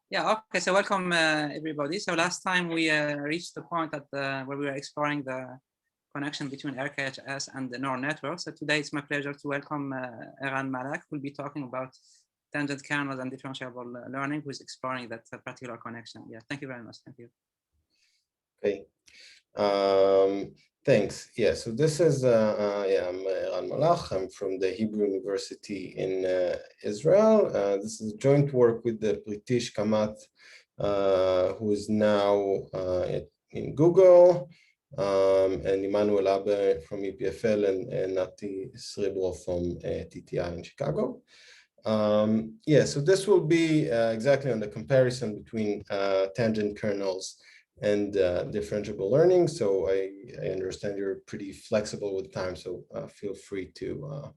Yeah, okay, so welcome everybody. So last time we reached the point at where we were exploring the connection between RKHS and the neural networks. So today it's my pleasure to welcome Eran Malak, who will be talking about tangent kernels and differentiable learning, who's exploring that particular connection. Yeah, thank you very much. Thank you. Okay. Thanks. Yeah, so this is, I'm Eran Malach. I'm from the Hebrew University in Israel. This is joint work with the British Kamat, who is now in Google, and Emmanuel Abe from EPFL and Nati Srebro from TTI in Chicago. Yeah, so this will be exactly on the comparison between tangent kernels and differentiable learning. So I understand you're pretty flexible with time, so feel free to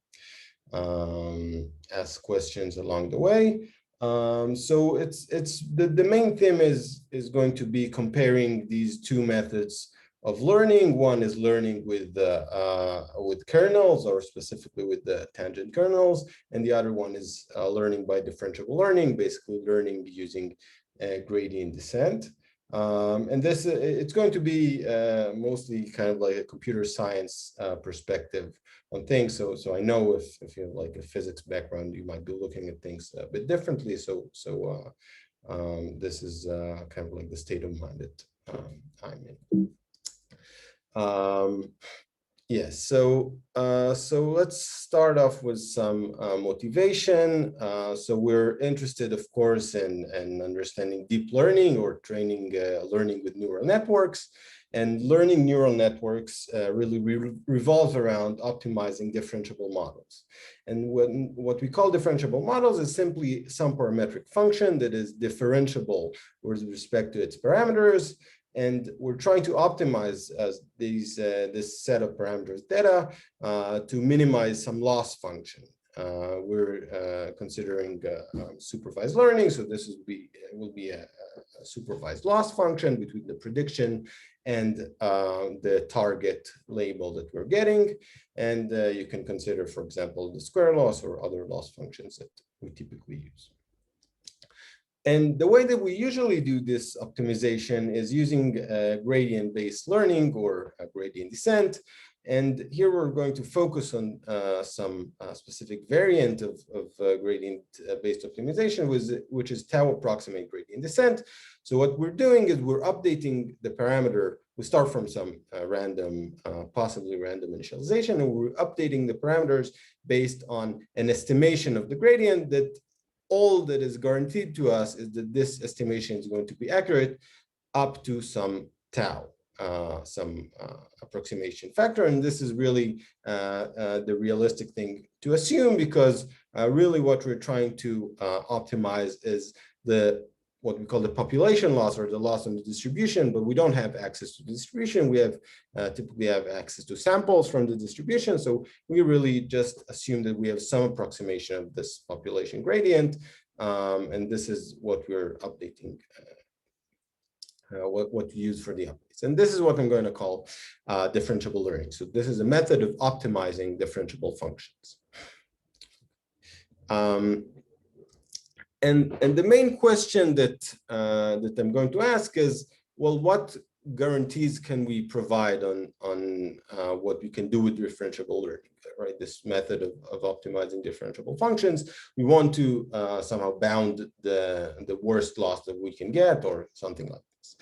ask questions along the way. So it's the main theme is going to be comparing these two methods of learning. One is learning with kernels, or specifically with the tangent kernels, and the other one is learning by differentiable learning, basically learning using gradient descent. And this it's going to be mostly kind of like a computer science perspective on things. So I know if you have like a physics background, you might be looking at things a bit differently. So this is kind of like the state of mind that I'm in. Yes, so let's start off with some motivation. So we're interested, of course, in understanding deep learning or training learning with neural networks. And learning neural networks really revolves around optimizing differentiable models. And what we call differentiable models is simply some parametric function that is differentiable with respect to its parameters. And we're trying to optimize this set of parameters data to minimize some loss function. We're considering supervised learning, so this will be a supervised loss function between the prediction and the target label that we're getting. And you can consider, for example, the square loss or other loss functions that we typically use. And the way that we usually do this optimization is using gradient-based learning or gradient descent. And here we're going to focus on some specific variant of gradient-based optimization, which is tau approximate gradient descent. So what we're doing is we're updating the parameter. We start from some random, possibly random initialization, and we're updating the parameters based on an estimation of the gradient that all that is guaranteed to us is that this estimation is going to be accurate up to some tau, some approximation factor. And this is really the realistic thing to assume, because really what we're trying to optimize is what we call the population loss, or the loss on the distribution, but we don't have access to the distribution. We have typically have access to samples from the distribution. So we really just assume that we have some approximation of this population gradient. And this is what we're updating, what we use for the updates. And this is what I'm going to call differentiable learning. So this is a method of optimizing differentiable functions. And the main question that I'm going to ask is, well, what guarantees can we provide on what we can do with differentiable learning, right? This method of optimizing differentiable functions. We want to somehow bound the worst loss that we can get, or something like this.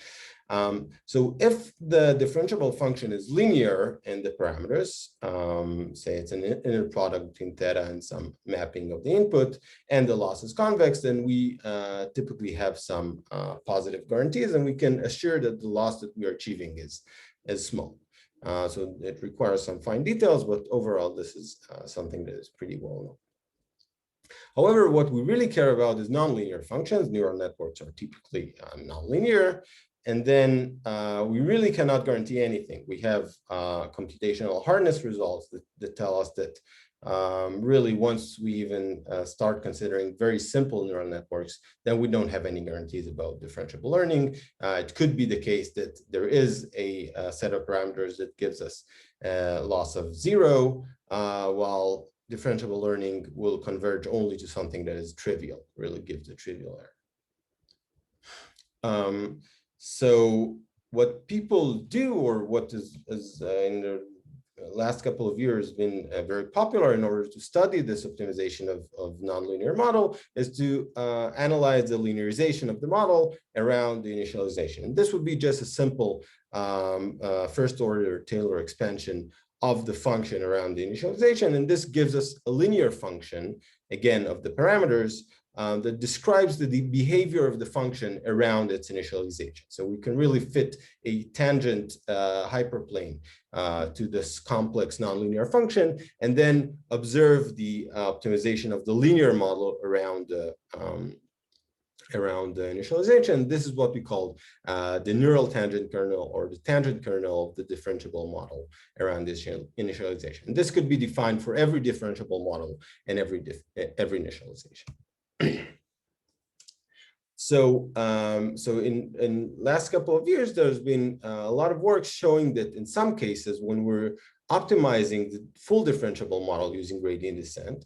So if the differentiable function is linear in the parameters, say it's an inner product between theta and some mapping of the input, and the loss is convex, then we typically have some positive guarantees, and we can assure that the loss that we are achieving is small. So it requires some fine details, but overall, this is something that is pretty well known. However, what we really care about is nonlinear functions. Neural networks are typically nonlinear. And then we really cannot guarantee anything. We have computational hardness results that tell us that really once we even start considering very simple neural networks, then we don't have any guarantees about differentiable learning. It could be the case that there is a set of parameters that gives us a loss of 0, while differentiable learning will converge only to something that is trivial, really gives a trivial error. So what people do, or what is in the last couple of years been very popular in order to study this optimization of nonlinear model, is to analyze the linearization of the model around the initialization. And this would be just a simple first order Taylor expansion of the function around the initialization. And this gives us a linear function, again, of the parameters that describes the behavior of the function around its initialization. So we can really fit a tangent hyperplane to this complex nonlinear function, and then observe the optimization of the linear model around the initialization. This is what we call the neural tangent kernel, or the tangent kernel of the differentiable model around this initialization. And this could be defined for every differentiable model and every initialization. So, in last couple of years, there's been a lot of work showing that in some cases, when we're optimizing the full differentiable model using gradient descent,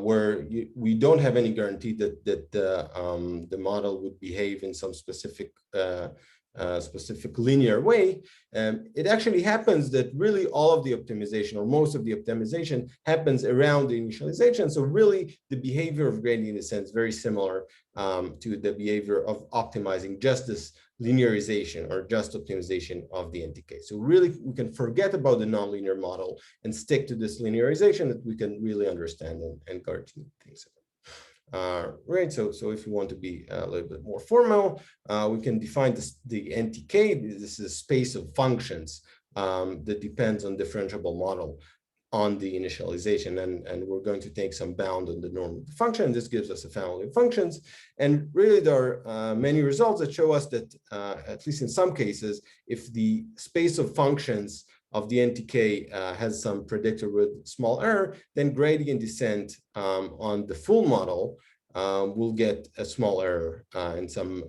where we don't have any guarantee that the model would behave in some specific linear way, it actually happens that really all of the optimization, or most of the optimization, happens around the initialization. So really the behavior of gradient descent is very similar to the behavior of optimizing just this linearization or just optimization of the NTK. So really we can forget about the nonlinear model and stick to this linearization that we can really understand and guarantee things about. Right, so if we want to be a little bit more formal, we can define the NTK. This is a space of functions that depends on differentiable model on the initialization, and we're going to take some bound on the norm of the function. This gives us a family of functions, and really there are many results that show us that at least in some cases, if the space of functions of the NTK has some predictor with small error, then gradient descent on the full model will get a small error in some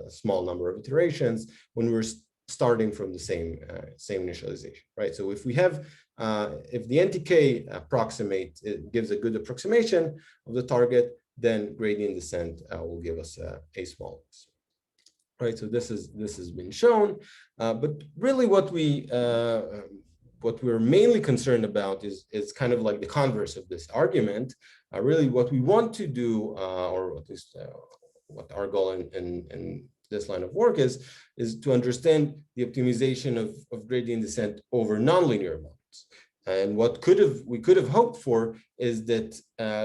small number of iterations when we're starting from the same initialization, right? So if we have, if the NTK approximates, it gives a good approximation of the target, then gradient descent will give us a small x. Right, so this has been shown, but really what we're mainly concerned about is kind of like the converse of this argument. Really, what we want to do, or at least what our goal in this line of work is to understand the optimization of gradient descent over nonlinear models. And what we could have hoped for is that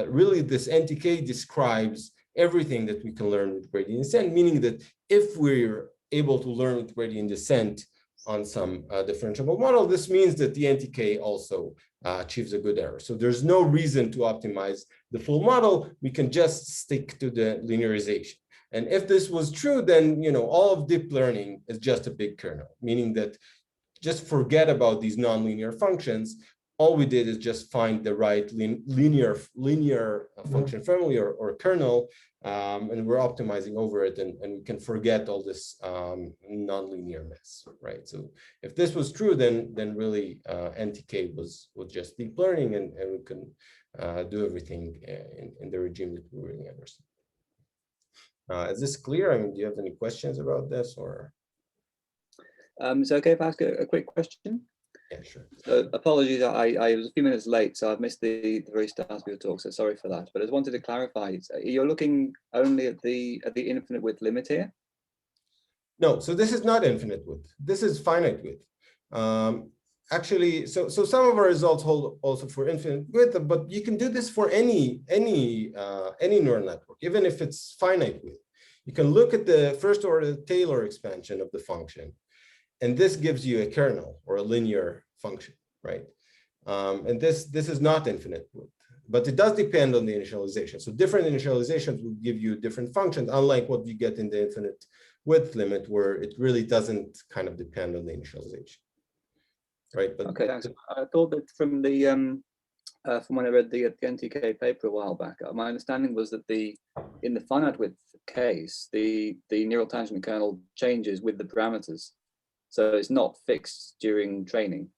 really this NTK describes everything that we can learn with gradient descent, meaning that if we're able to learn with gradient descent on some differentiable model, this means that the NTK also achieves a good error. So there's no reason to optimize the full model. We can just stick to the linearization. And if this was true, then all of deep learning is just a big kernel, meaning that just forget about these nonlinear functions. All we did is just find the right linear function family or kernel, and we're optimizing over it, and we can forget all this nonlinear mess, right? So if this was true, then really NTK was just deep learning, and we can do everything in the regime that we really understand. Is this clear? I mean, do you have any questions about this, or? Is it okay if I ask a quick question? Yeah, sure. So apologies, I was a few minutes late, so I've missed the very start of your talk, so sorry for that. But I just wanted to clarify, you're looking only at the infinite width limit here? No, so this is not infinite width. This is finite width. Actually, so some of our results hold also for infinite width, but you can do this for any neural network, even if it's finite width. You can look at the first order Taylor expansion of the function, and this gives you a kernel or a linear function, right? And this is not infinite width, but it does depend on the initialization. So different initializations will give you different functions, unlike what you get in the infinite width limit, where it really doesn't kind of depend on the initialization, right? But okay, thanks. I thought that from the from when I read the NTK paper a while back, my understanding was that in the finite width case, the neural tangent kernel changes with the parameters. So it's not fixed during training.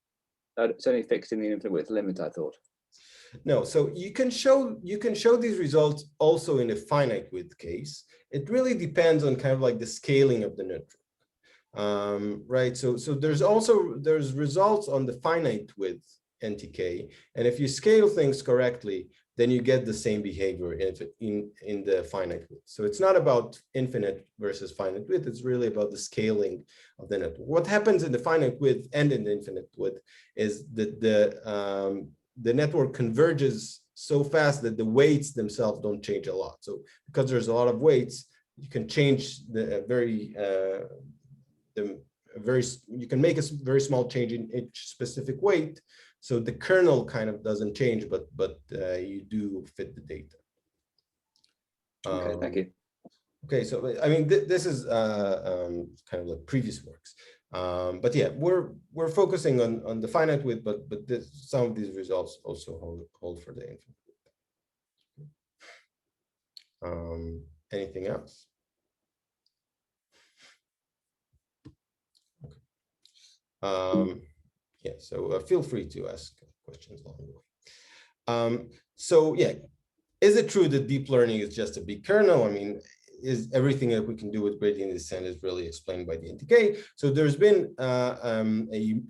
It's only fixed in the infinite width limit, I thought. No, so you can show these results also in a finite width case. It really depends on kind of like the scaling of the network, right? So there's results on the finite width NTK, and if you scale things correctly, then you get the same behavior in the finite width. So it's not about infinite versus finite width. It's really about the scaling of the network. What happens in the finite width and in the infinite width is that the network converges so fast that the weights themselves don't change a lot. So because there's a lot of weights, you can change you can make a very small change in each specific weight. So the kernel kind of doesn't change, but you do fit the data. Okay, thank you. Okay, so I mean, this is kind of like previous works, but yeah, we're focusing on the finite width, but some of these results also hold for the infinite width. Anything else? Okay. Yeah, so feel free to ask questions along the way. So yeah, is it true that deep learning is just a big kernel? I mean, is everything that we can do with gradient descent is really explained by the NTK? So there's been a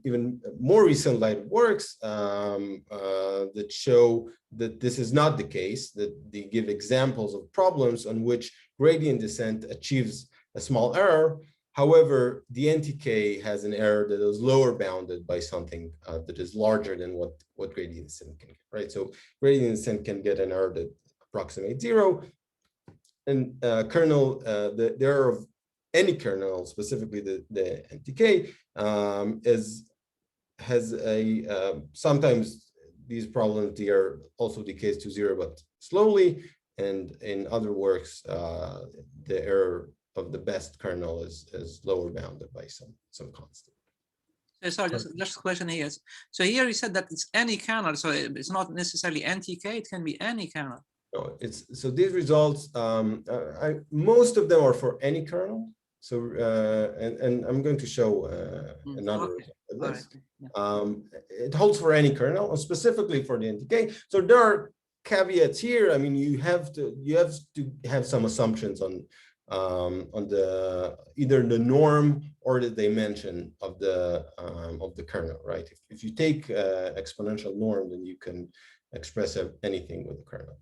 even more recent line of works that show that this is not the case, that they give examples of problems on which gradient descent achieves a small error. However, the NTK has an error that is lower bounded by something that is larger than what gradient descent can get, right? So gradient descent can get an error that approximates 0. And kernel, the error of any kernel, specifically the NTK, has a sometimes these problems are also decays to 0, but slowly. And in other works, the error of the best kernel is lower bounded by some constant. Sorry, just a question here. So here you said that it's any kernel, so it's not necessarily NTK, it can be any kernel. No, so these results, most of them are for any kernel. So and I'm going to show another okay. result of this. Right. Yeah. It holds for any kernel, and specifically for the NTK. So there are caveats here. I mean, you have to have some assumptions on the either the norm or the dimension of the kernel, right? If you take exponential norm, then you can express anything with the kernel.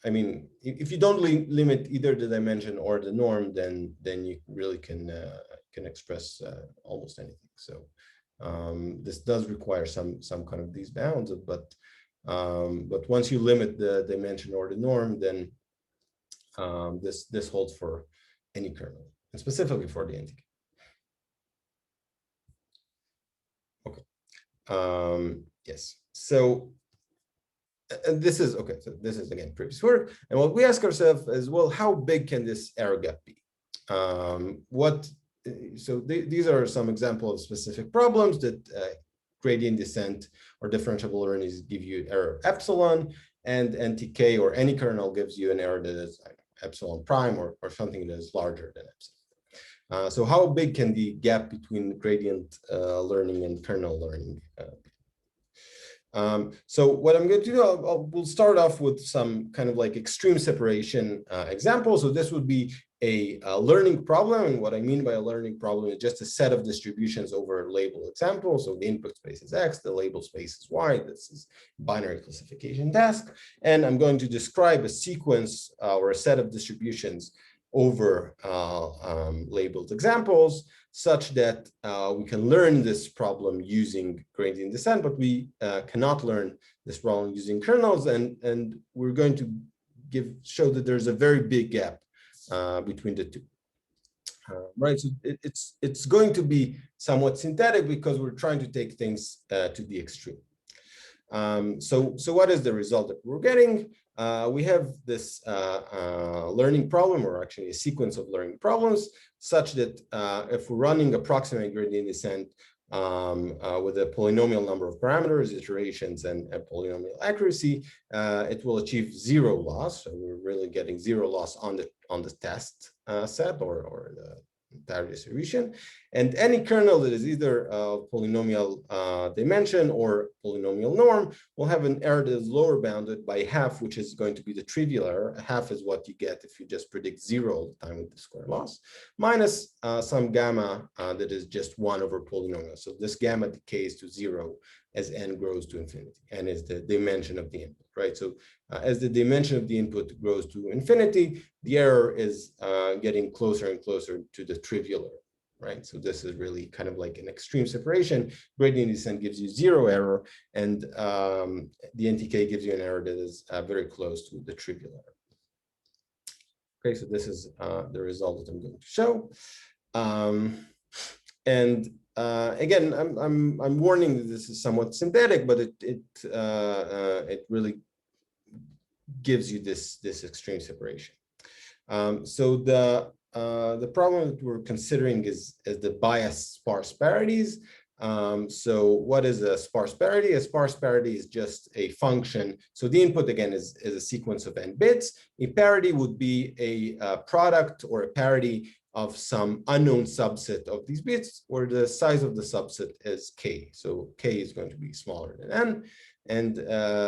I mean, if you don't limit either the dimension or the norm, then you really can express almost anything. So this does require some kind of these bounds, but once you limit the dimension or the norm, then this holds for any kernel, and specifically for the NTK. Okay. Yes. So. And this is okay. So this is again previous work, and what we ask ourselves is, well, how big can this error gap be? These are some examples of specific problems that gradient descent or differentiable learnings give you error epsilon, and NTK or any kernel gives you an error that is epsilon prime or something that is larger than epsilon. So how big can the gap between gradient learning and kernel learning be? So what I'm going to do, we'll start off with some kind of like extreme separation example. So this would be a learning problem. And what I mean by a learning problem is just a set of distributions over a label example. So the input space is X, the label space is Y. This is binary classification task. And I'm going to describe a sequence or a set of distributions over labeled examples, such that we can learn this problem using gradient descent, but we cannot learn this problem using kernels. And we're going to show that there's a very big gap between the two. Right, so it's going to be somewhat synthetic because we're trying to take things to the extreme. So what is the result that we're getting? We have this learning problem, or actually a sequence of learning problems, such that if we're running approximate gradient descent with a polynomial number of parameters, iterations, and a polynomial accuracy, it will achieve 0 loss. So we're really getting 0 loss on the test set or entire distribution. And any kernel that is either polynomial dimension or polynomial norm will have an error that is lower bounded by half, which is going to be the trivial error. Half is what you get if you just predict 0 all the time with the square loss, minus some gamma that is just 1 over polynomial. So this gamma decays to 0 as n grows to infinity. N is the dimension of the input, right? So as the dimension of the input grows to infinity, the error is getting closer and closer to the trivial error, right? So this is really kind of like an extreme separation. Gradient descent gives you 0 error, and the NTK gives you an error that is very close to the trivial error. Okay, so this is the result that I'm going to show. Again, I'm warning that this is somewhat synthetic, but it really gives you this extreme separation. So the problem that we're considering is the biased sparse parities. So what is a sparse parity? A sparse parity is just a function. So the input again is a sequence of n bits. A parity would be a product or a parity of some unknown subset of these bits, where the size of the subset is k. So k is going to be smaller than n. And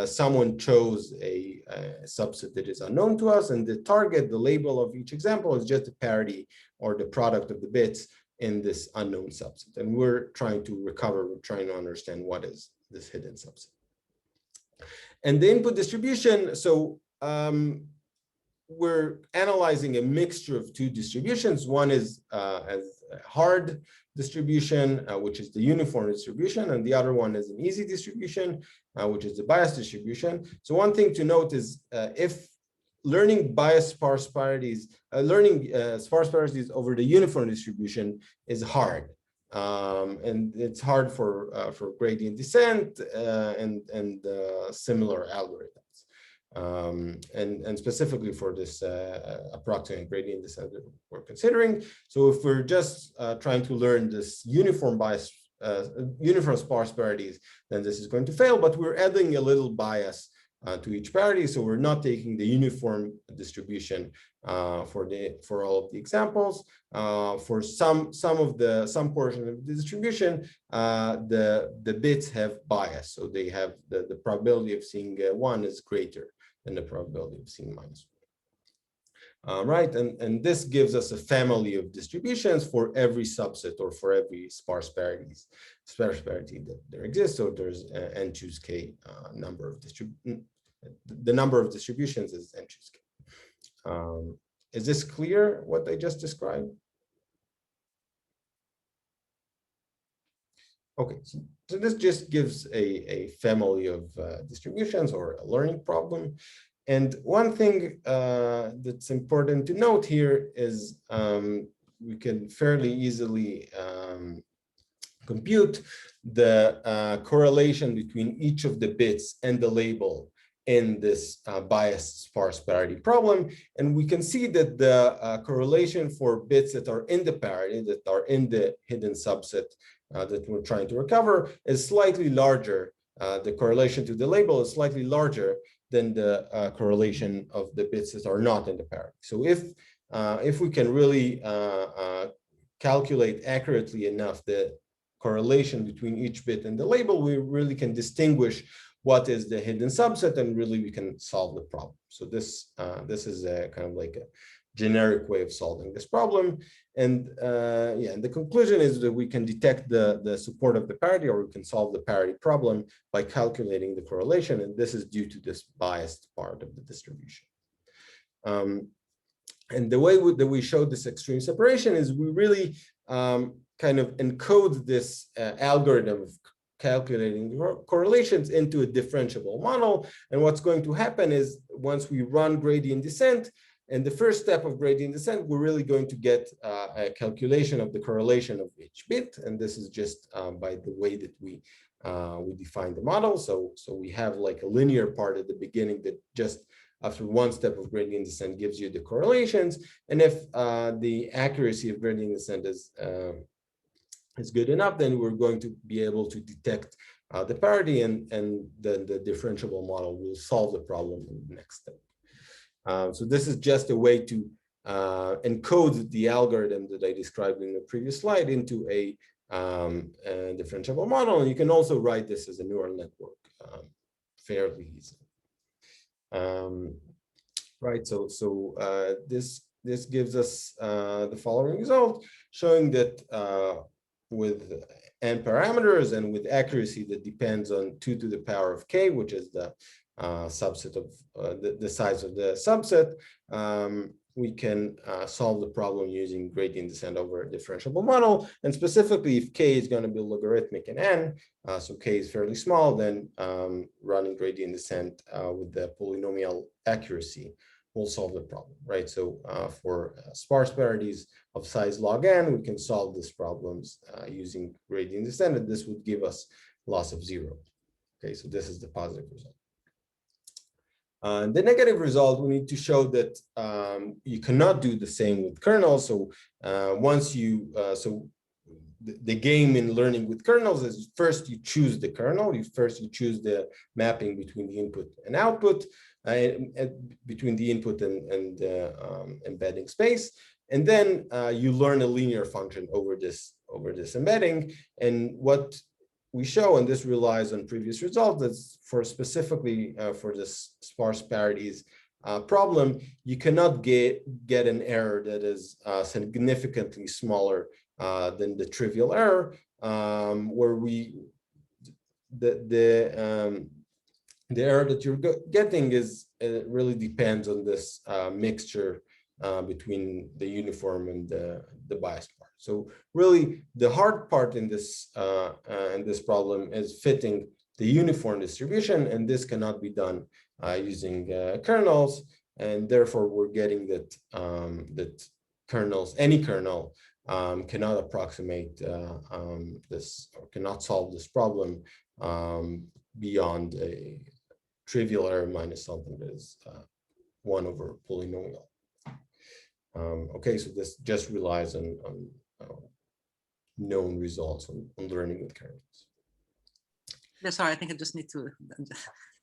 someone chose a subset that is unknown to us, and the target, the label of each example, is just the parity or the product of the bits in this unknown subset. And we're trying to recover, we're trying to understand what is this hidden subset. And the input distribution, so we're analyzing a mixture of two distributions. One is as a hard distribution, which is the uniform distribution, and the other one is an easy distribution, which is the biased distribution. So one thing to note is if learning biased sparse parities, sparse parities over the uniform distribution is hard. And it's hard for gradient descent and similar algorithms. And specifically for this approximate gradient descent that we're considering. So if we're just trying to learn this uniform bias, uniform sparse parities, then this is going to fail, but we're adding a little bias to each parity. So we're not taking the uniform distribution for all of the examples. For some portion of the distribution, the bits have bias. So they have the probability of seeing 1 is greater than the probability of seeing -1. Right, and this gives us a family of distributions for every subset or for every sparse parity that there exists. So there's n choose k number of the number of distributions is n choose k. Is this clear what I just described? Okay, so this just gives a family of distributions or a learning problem. And one thing that's important to note here is we can fairly easily compute the correlation between each of the bits and the label in this biased sparse parity problem. And we can see that the correlation for bits that are in the parity, that are in the hidden subset that we're trying to recover, is slightly larger. The correlation to the label is slightly larger than the correlation of the bits that are not in the parity. So if we can really calculate accurately enough the correlation between each bit and the label, we really can distinguish what is the hidden subset, and really we can solve the problem. So this is a kind of like a generic way of solving this problem. And yeah, and the conclusion is that we can detect the support of the parity, or we can solve the parity problem by calculating the correlation. And this is due to this biased part of the distribution. And the way that we showed this extreme separation is we really kind of encode this algorithm of calculating correlations into a differentiable model. And what's going to happen is once we run gradient descent, and the first step of gradient descent, we're really going to get a calculation of the correlation of each bit. And this is just by the way that we define the model. So we have like a linear part at the beginning that just after one step of gradient descent gives you the correlations. And if the accuracy of gradient descent is good enough, then we're going to be able to detect the parity, and then the differentiable model will solve the problem in the next step. So this is just a way to encode the algorithm that I described in the previous slide into a differentiable model. And you can also write this as a neural network fairly easily. Right, so this gives us the following result, showing that with n parameters and with accuracy that depends on 2 to the power of k, which is the subset of the size of the subset, we can solve the problem using gradient descent over a differentiable model. And specifically, if k is going to be logarithmic in n, so k is fairly small, then running gradient descent with the polynomial accuracy will solve the problem, right? So for sparse parities of size log n, we can solve these problems using gradient descent, and this would give us loss of 0. Okay, so this is the positive result. The negative result, we need to show that you cannot do the same with kernels. So once you, the game in learning with kernels is first you choose the kernel, you choose the mapping between the input and output, between the input and embedding space, and then you learn a linear function over this embedding. And what we show, and this relies on previous results, that's for specifically for this sparse parities problem, you cannot get an error that is significantly smaller than the trivial error, where the error that you're getting is really depends on this mixture between the uniform and the biased part. So really, the hard part in this problem is fitting the uniform distribution, and this cannot be done using kernels, and therefore we're getting that that kernels, any kernel, cannot approximate this or cannot solve this problem beyond a trivial error minus something that is 1 over polynomial. Okay, so this just relies on known results on learning with kernels. Yeah, sorry, I think I just need to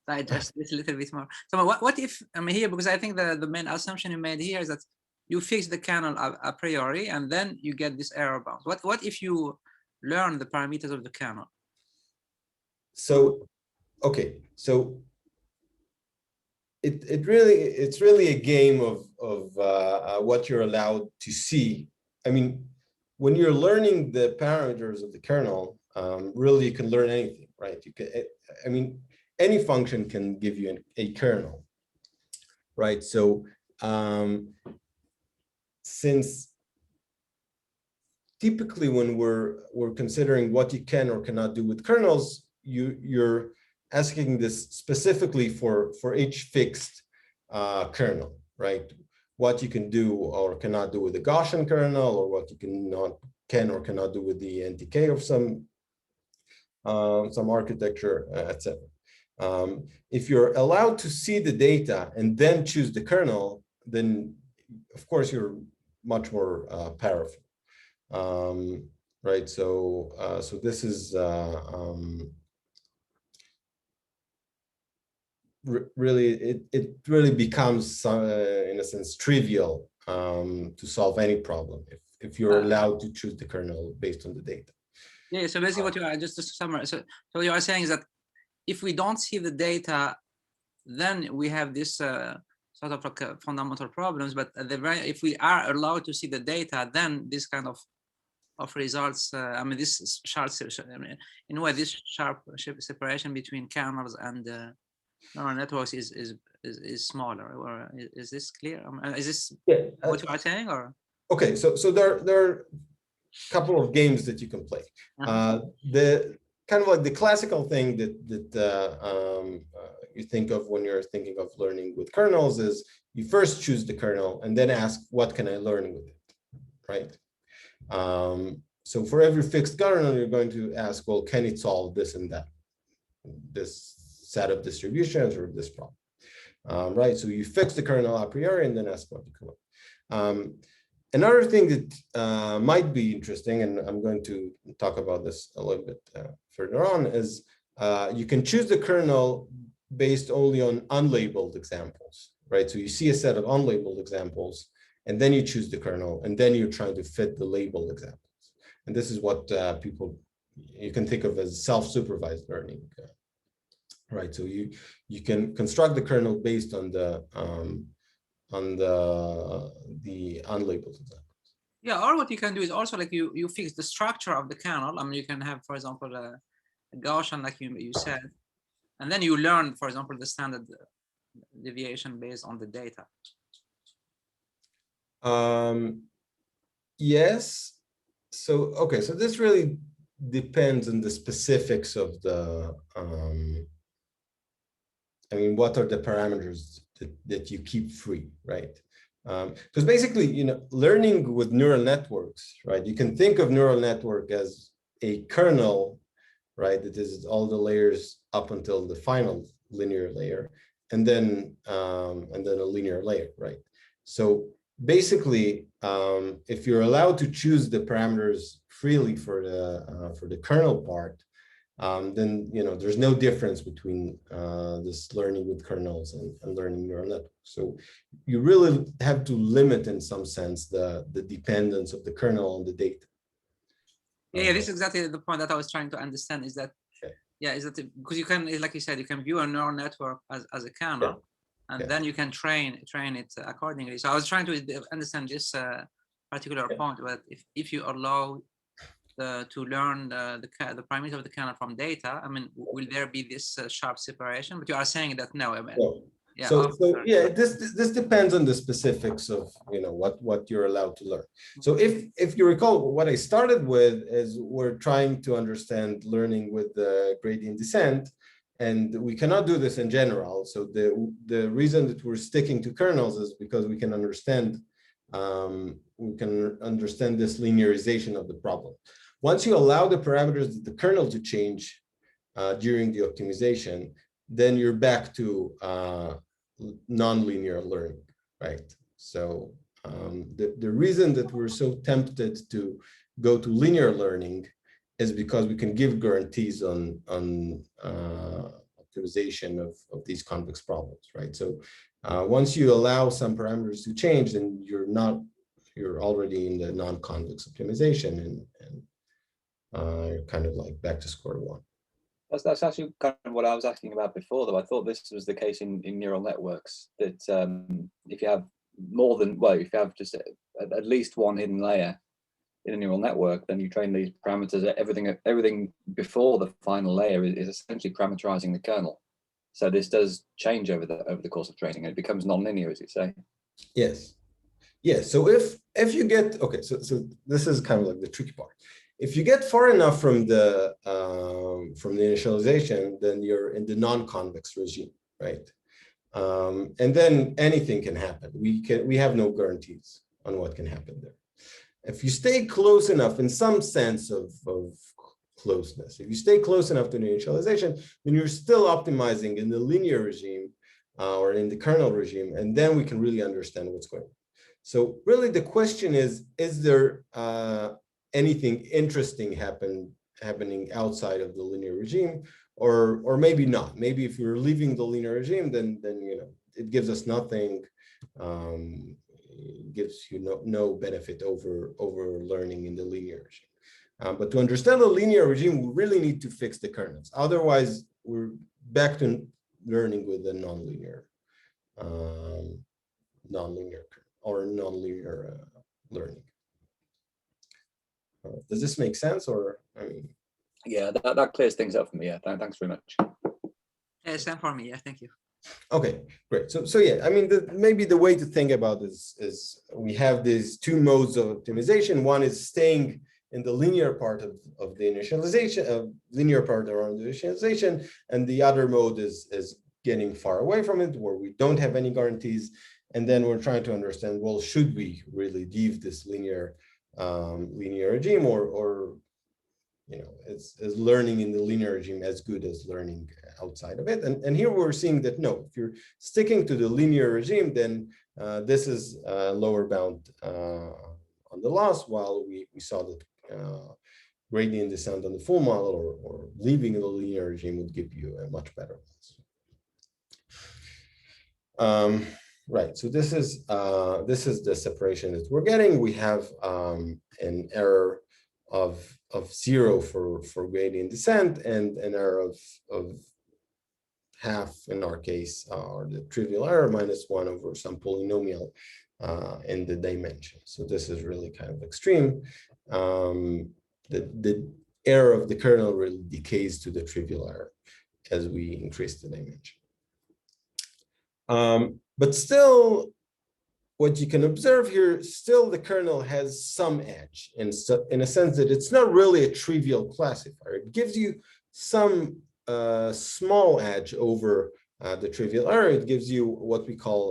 digest this a little bit more. So what if, I mean, here, because I think the main assumption you made here is that you fix the kernel a priori, and then you get this error bound. What if you learn the parameters of the kernel? So, okay, so it's really a game of what you're allowed to see. I mean, when you're learning the parameters of the kernel, really you can learn anything, right? You can, I mean, any function can give you a kernel, right? So since typically when we're considering what you can or cannot do with kernels, you're asking this specifically for each fixed kernel, right? What you can do or cannot do with the Gaussian kernel, or what you can or cannot do with the NTK of some architecture, etc. If you're allowed to see the data and then choose the kernel, then of course you're much more powerful, right? So so this is really it really becomes in a sense trivial to solve any problem if you're allowed to choose the kernel based on the data. Yeah, so basically what you are, just to summarize, so what you are saying is that if we don't see the data, then we have this sort of like fundamental problems, but if we are allowed to see the data, then this kind of results, I mean, this sharp, I mean, in a way, this sharp separation between kernels and neural networks is smaller. Or is this clear? Is this what you are saying, or? Okay, so there are a couple of games that you can play. The kind of like the classical thing that you think of when you're thinking of learning with kernels is you first choose the kernel and then ask, what can I learn with it, right? So for every fixed kernel, you're going to ask, well, can it solve this and that, this set of distributions or this problem, right? So you fix the kernel a priori and then ask what you can learn. Another thing that might be interesting, and I'm going to talk about this a little bit further on, is you can choose the kernel based only on unlabeled examples, right? So you see a set of unlabeled examples, and then you choose the kernel, and then you're trying to fit the label examples. And this is what you can think of as self-supervised learning, right? So you can construct the kernel based on the unlabeled example. Yeah, or what you can do is also like you fix the structure of the kernel. I mean, you can have, for example, a Gaussian, like you said, and then you learn, for example, the standard deviation based on the data. Yes. So, okay, so this really depends on the specifics of the, I mean, what are the parameters that you keep free, right? Because basically, you know, learning with neural networks, right? You can think of neural network as a kernel, right? That is all the layers up until the final linear layer, and then a linear layer, right? So basically, if you're allowed to choose the parameters freely for the kernel part, then you know there's no difference between this learning with kernels and learning neural networks. So you really have to limit, in some sense, the dependence of the kernel on the data. Yeah, this is exactly the point that I was trying to understand. Is that because you can, like you said, you can view a neural network as a kernel, and then you can train it accordingly. So I was trying to understand this particular point, but if you allow to learn the parameters of the kernel from data, I mean, will there be this sharp separation? But you are saying that no. I mean, this depends on the specifics of, you know, what you're allowed to learn. So if you recall, what I started with is we're trying to understand learning with the gradient descent, and we cannot do this in general. So the reason that we're sticking to kernels is because we can understand this linearization of the problem. Once you allow the parameters of the kernel to change during the optimization, then you're back to nonlinear learning, right? So the reason that we're so tempted to go to linear learning is because we can give guarantees on optimization of these convex problems, right? So once you allow some parameters to change, then you're already in the non-convex optimization, and you're kind of like back to square one. That's actually kind of what I was asking about before, though. I thought this was the case in neural networks, that if you have more than, well, if you have just at least one hidden layer in a neural network, then you train these parameters. Everything before the final layer is essentially parameterizing the kernel. So this does change over the course of training, and it becomes nonlinear, as you say. Yes. Yes. So if you get, okay, so this is kind of like the tricky part. If you get far enough from the initialization, then you're in the non-convex regime, right? And then anything can happen. We have no guarantees on what can happen there. If you stay close enough, in some sense of closeness, if you stay close enough to the initialization, then you're still optimizing in the linear regime or in the kernel regime, and then we can really understand what's going on. So really the question is there anything interesting happening outside of the linear regime, or maybe not? Maybe if you're leaving the linear regime, then you know it gives us nothing. It gives you no benefit over learning in the linear regime. But to understand the linear regime, we really need to fix the kernels. Otherwise, we're back to learning with a nonlinear kernel or nonlinear learning. Does this make sense, or I mean? Yeah, that clears things up for me. Yeah, thanks very much. Yeah, same for me. Yeah, thank you. Okay, great. So yeah, I mean, maybe the way to think about this is we have these two modes of optimization. One is staying in the linear part of the initialization, linear part around the initialization, and the other mode is getting far away from it, where we don't have any guarantees. And then we're trying to understand, well, should we really leave this linear regime, or you know, is learning in the linear regime as good as learning outside of it? And here we're seeing that no, if you're sticking to the linear regime, then this is lower bound on the loss, while we saw that gradient descent on the full model or leaving the linear regime would give you a much better loss. Right. So this is the separation that we're getting. We have an error of 0 for gradient descent and an error of half in our case, or the trivial error -1 over some polynomial in the dimension. So this is really kind of extreme. The error of the kernel really decays to the trivial error as we increase the dimension. But still, what you can observe here, still the kernel has some edge in a sense that it's not really a trivial classifier. It gives you some small edge over the trivial error. It gives you what we call,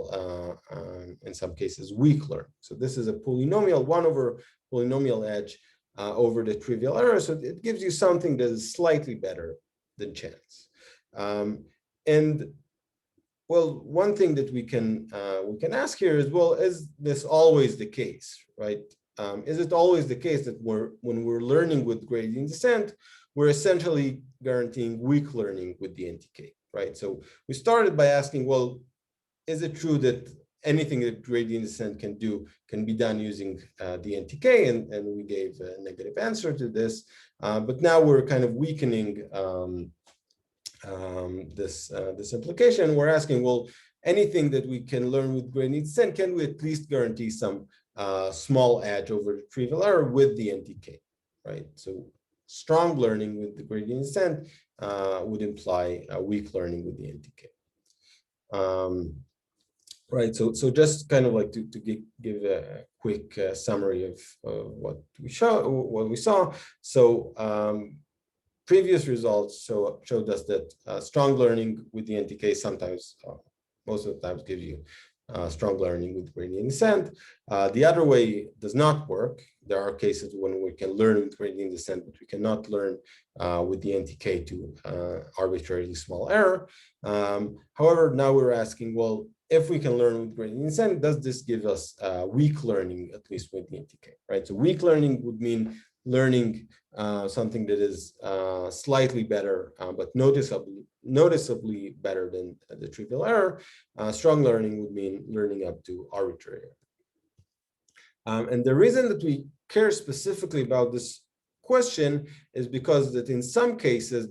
in some cases, weak learning. So this is a polynomial, 1 over polynomial edge over the trivial error. So it gives you something that is slightly better than chance. And well, one thing that we can ask here is, well, is this always the case, right? Is it always the case that when we're learning with gradient descent, we're essentially guaranteeing weak learning with the NTK, right? So we started by asking, well, is it true that anything that gradient descent can do can be done using the NTK? And we gave a negative answer to this. But now we're kind of weakening this implication. We're asking, well, anything that we can learn with gradient descent, can we at least guarantee some small edge over the trivial error with the NTK, right? So strong learning with the gradient descent would imply weak learning with the NTK. Right, so just kind of like to give a quick summary of what we saw. So previous results showed us that strong learning with the NTK sometimes, most of the times, gives you strong learning with gradient descent. The other way does not work. There are cases when we can learn with gradient descent, but we cannot learn with the NTK to arbitrarily small error. However, now we're asking, well, if we can learn with gradient descent, does this give us weak learning, at least with the NTK, right? So weak learning would mean learning something that is slightly better, but noticeably better than the trivial error. Strong learning would mean learning up to arbitrary error. And the reason that we care specifically about this question is because that in some cases,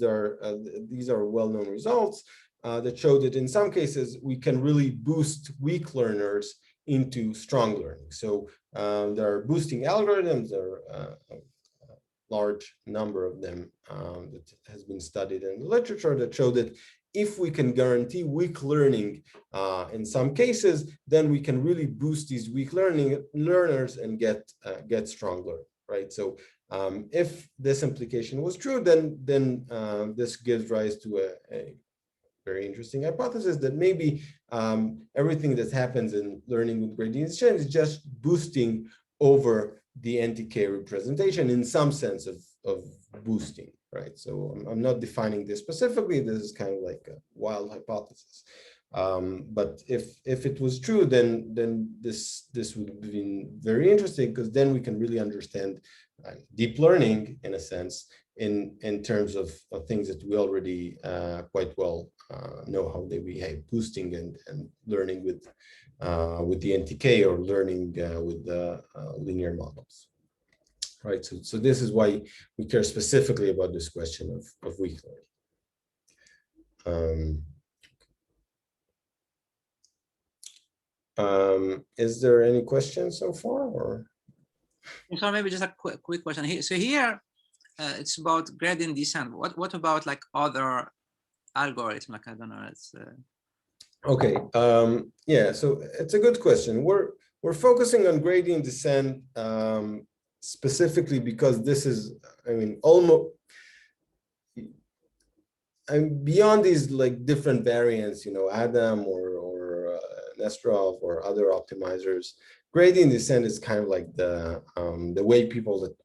these are well-known results that show that in some cases, we can really boost weak learners into strong learning. So there are boosting algorithms, there are large number of them that has been studied in the literature that show that if we can guarantee weak learning in some cases, then we can really boost these weak learners and get strong learning, right? So if this implication was true, then this gives rise to a very interesting hypothesis that maybe everything that happens in learning with gradient descent is just boosting over the NTK representation in some sense of boosting, right? So I'm not defining this specifically. This is kind of like a wild hypothesis. But if it was true, then this would have been very interesting, because then we can really understand deep learning in a sense in terms of things that we already quite well know how they behave, boosting and learning with the NTK, or learning with the linear models, right? So this is why we care specifically about this question of weak learning. Is there any questions so far, or? So maybe just a quick question here. So here, it's about gradient descent. What about like other algorithms? Like, I don't know. It's okay. Yeah. So it's a good question. We're focusing on gradient descent specifically because this is, I mean, almost. And beyond these like different variants, you know, Adam or Nesterov or other optimizers, gradient descent is kind of like the way people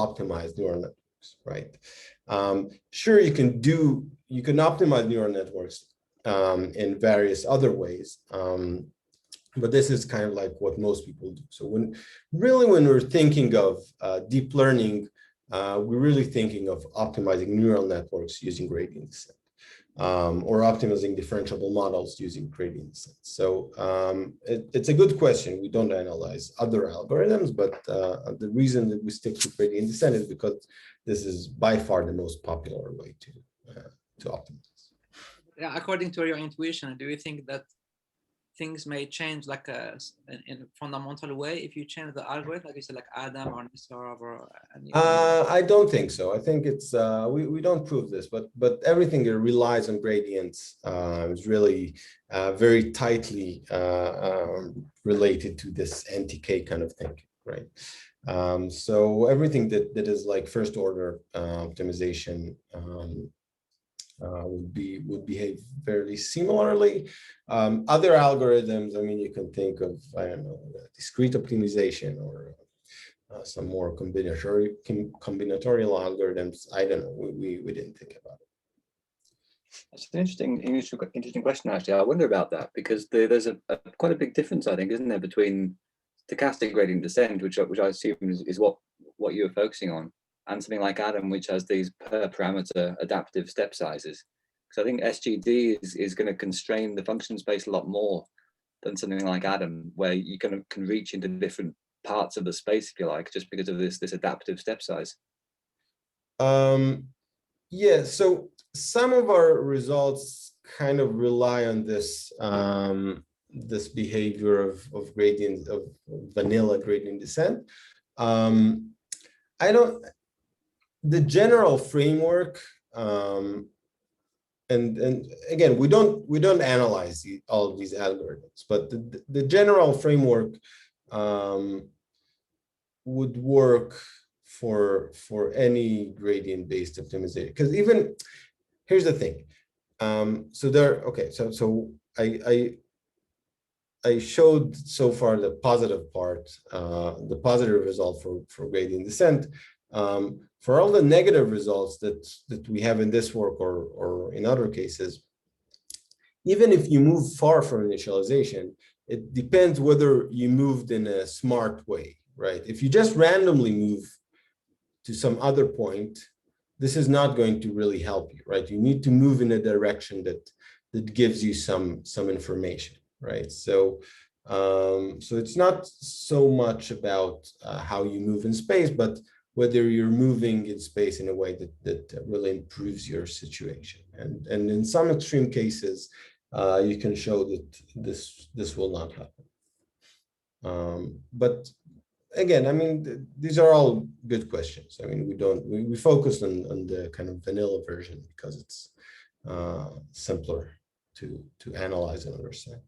optimize neural networks, right? Sure, you can optimize neural networks in various other ways, but this is kind of like what most people do. So when we're thinking of deep learning, we're really thinking of optimizing neural networks using gradient descent. or optimizing differentiable models using gradient descent. So it's a good question. We don't analyze other algorithms, but the reason that we stick to gradient descent is because this is by far the most popular way to optimize. Yeah, according to your intuition, do you think that things may change like in a fundamental way if you change the algorithm, like you said, like Adam or Nestor or any? I don't think so. I think it's we don't prove this, but everything that relies on gradients is really very tightly related to this NTK kind of thing, right? So everything that is like first order optimization would behave fairly similarly. Other algorithms, I mean, you can think of, I don't know, discrete optimization or some more combinatorial algorithms. I don't know. We didn't think about it. That's an interesting question, actually. I wonder about that because there's quite a big difference, I think, isn't there, between stochastic gradient descent, which I assume is what you were focusing on, and something like Adam, which has these per parameter adaptive step sizes. Because I think SGD is going to constrain the function space a lot more than something like Adam, where you can reach into different parts of the space, if you like, just because of this adaptive step size. Yeah, so some of our results kind of rely on this this behavior of gradient, of vanilla gradient descent. The general framework, and again, we don't analyze all of these algorithms, but the general framework would work for any gradient-based optimization. Because even here's the thing. So I showed so far the positive part, the positive result for gradient descent. For all the negative results that we have in this work or in other cases, even if you move far from initialization, it depends whether you moved in a smart way, right? If you just randomly move to some other point, this is not going to really help you, right? You need to move in a direction that gives you some information, right? So so it's not so much about how you move in space, but whether you're moving in space in a way that really improves your situation. And in some extreme cases, you can show that this will not happen. But again, I mean, these are all good questions. I mean, we focus on the kind of vanilla version because it's simpler to analyze and understand.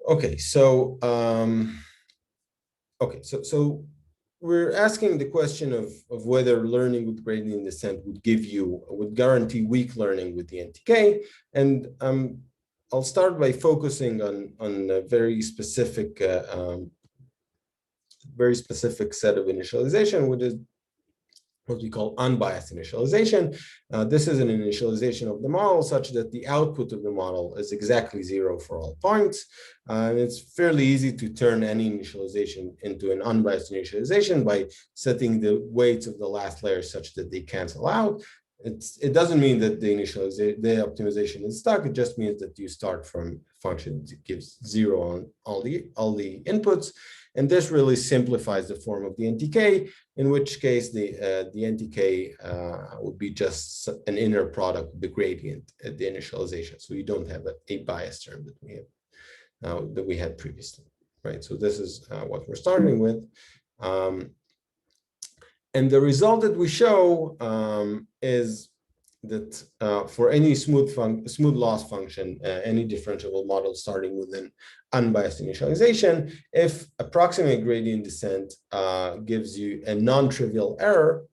Okay, so so we're asking the question of whether learning with gradient descent would guarantee weak learning with the NTK, and I'll start by focusing on a very specific set of initialization, which is what we call unbiased initialization. This is an initialization of the model such that the output of the model is exactly 0 for all points. And it's fairly easy to turn any initialization into an unbiased initialization by setting the weights of the last layer such that they cancel out. It doesn't mean that the optimization is stuck. It just means that you start from a function that gives 0 on all the inputs. And this really simplifies the form of the NTK, in which case the NTK would be just an inner product of the gradient at the initialization. So you don't have a bias term that we had previously, right? So this is what we're starting with. And the result that we show is that for any smooth loss function, any differentiable model starting with an unbiased initialization, if approximate gradient descent gives you a non-trivial error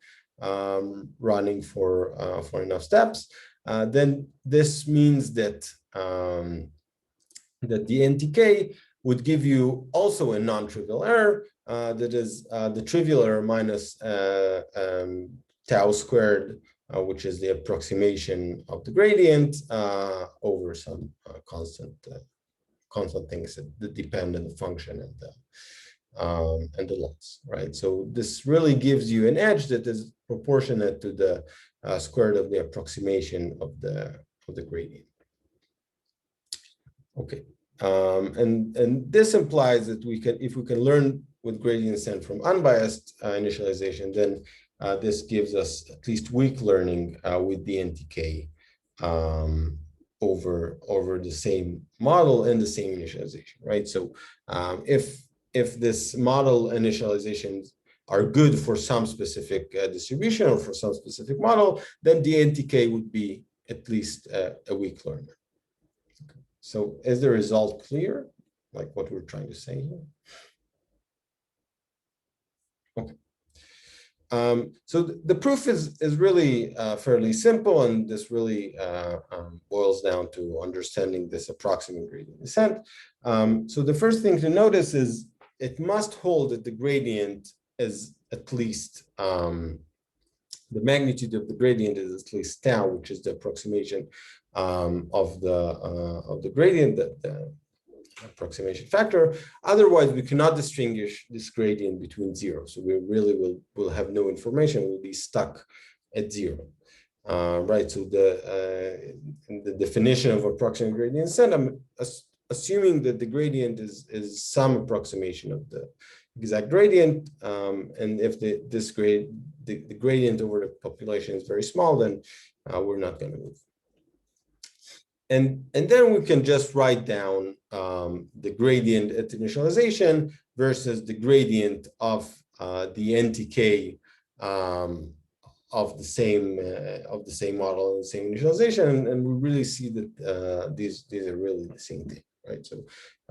running for enough steps, then this means that that the NTK would give you also a non-trivial error that is the trivial error minus tau squared, which is the approximation of the gradient over some constant things that depend on the function the loss, right? So this really gives you an edge that is proportionate to the square root of the approximation of the gradient. Okay, and this implies that if we can learn with gradient descent from unbiased initialization, then this gives us at least weak learning with the NTK over the same model and the same initialization, right? So if this model initializations are good for some specific distribution or for some specific model, then the NTK would be at least a weak learner. Okay. So is the result clear, like what we're trying to say here? Okay. So the proof is really fairly simple, and this really boils down to understanding this approximate gradient descent. So the first thing to notice is it must hold that the gradient is at least the magnitude of the gradient is at least tau, which is the approximation of the gradient, the approximation factor. Otherwise, we cannot distinguish this gradient between zero. So we really will have no information. We'll be stuck at zero. Right. So the definition of approximate gradient descent, I'm assuming that the gradient is some approximation of the exact gradient, and if the gradient over the population is very small, then we're not going to move. And then we can just write down the gradient at initialization versus the gradient of the NTK of the same model and the same initialization, and we really see that these are really the same thing, right? So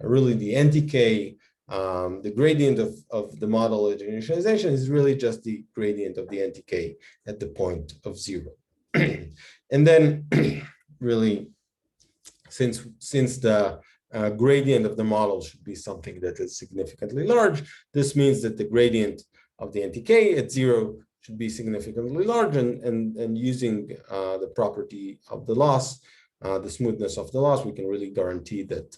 really the NTK, the gradient of the model at initialization is really just the gradient of the NTK at the point of zero. And then really, since the gradient of the model should be something that is significantly large, this means that the gradient of the NTK at zero should be significantly large, and using the property of the loss, the smoothness of the loss, we can really guarantee that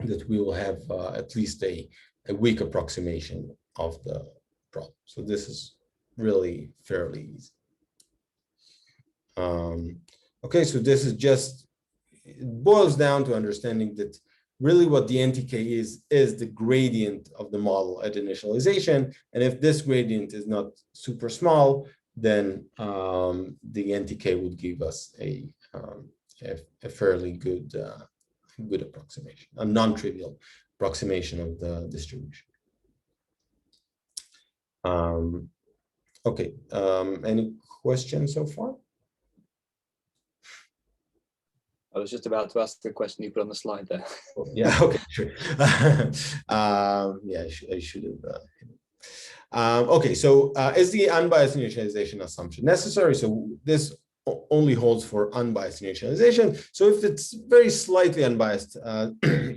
that we will have at least a weak approximation of the problem. So this is really fairly easy. Okay, so this is just, it boils down to understanding that really what the NTK is the gradient of the model at initialization. And if this gradient is not super small, then the NTK would give us a fairly good approximation, a non-trivial approximation of the distribution. Okay, any questions so far? I was just about to ask the question you put on the slide there. Yeah, okay, sure. Yeah, I should have. Okay, so is the unbiased initialization assumption necessary? So this only holds for unbiased initialization. So if it's very slightly unbiased,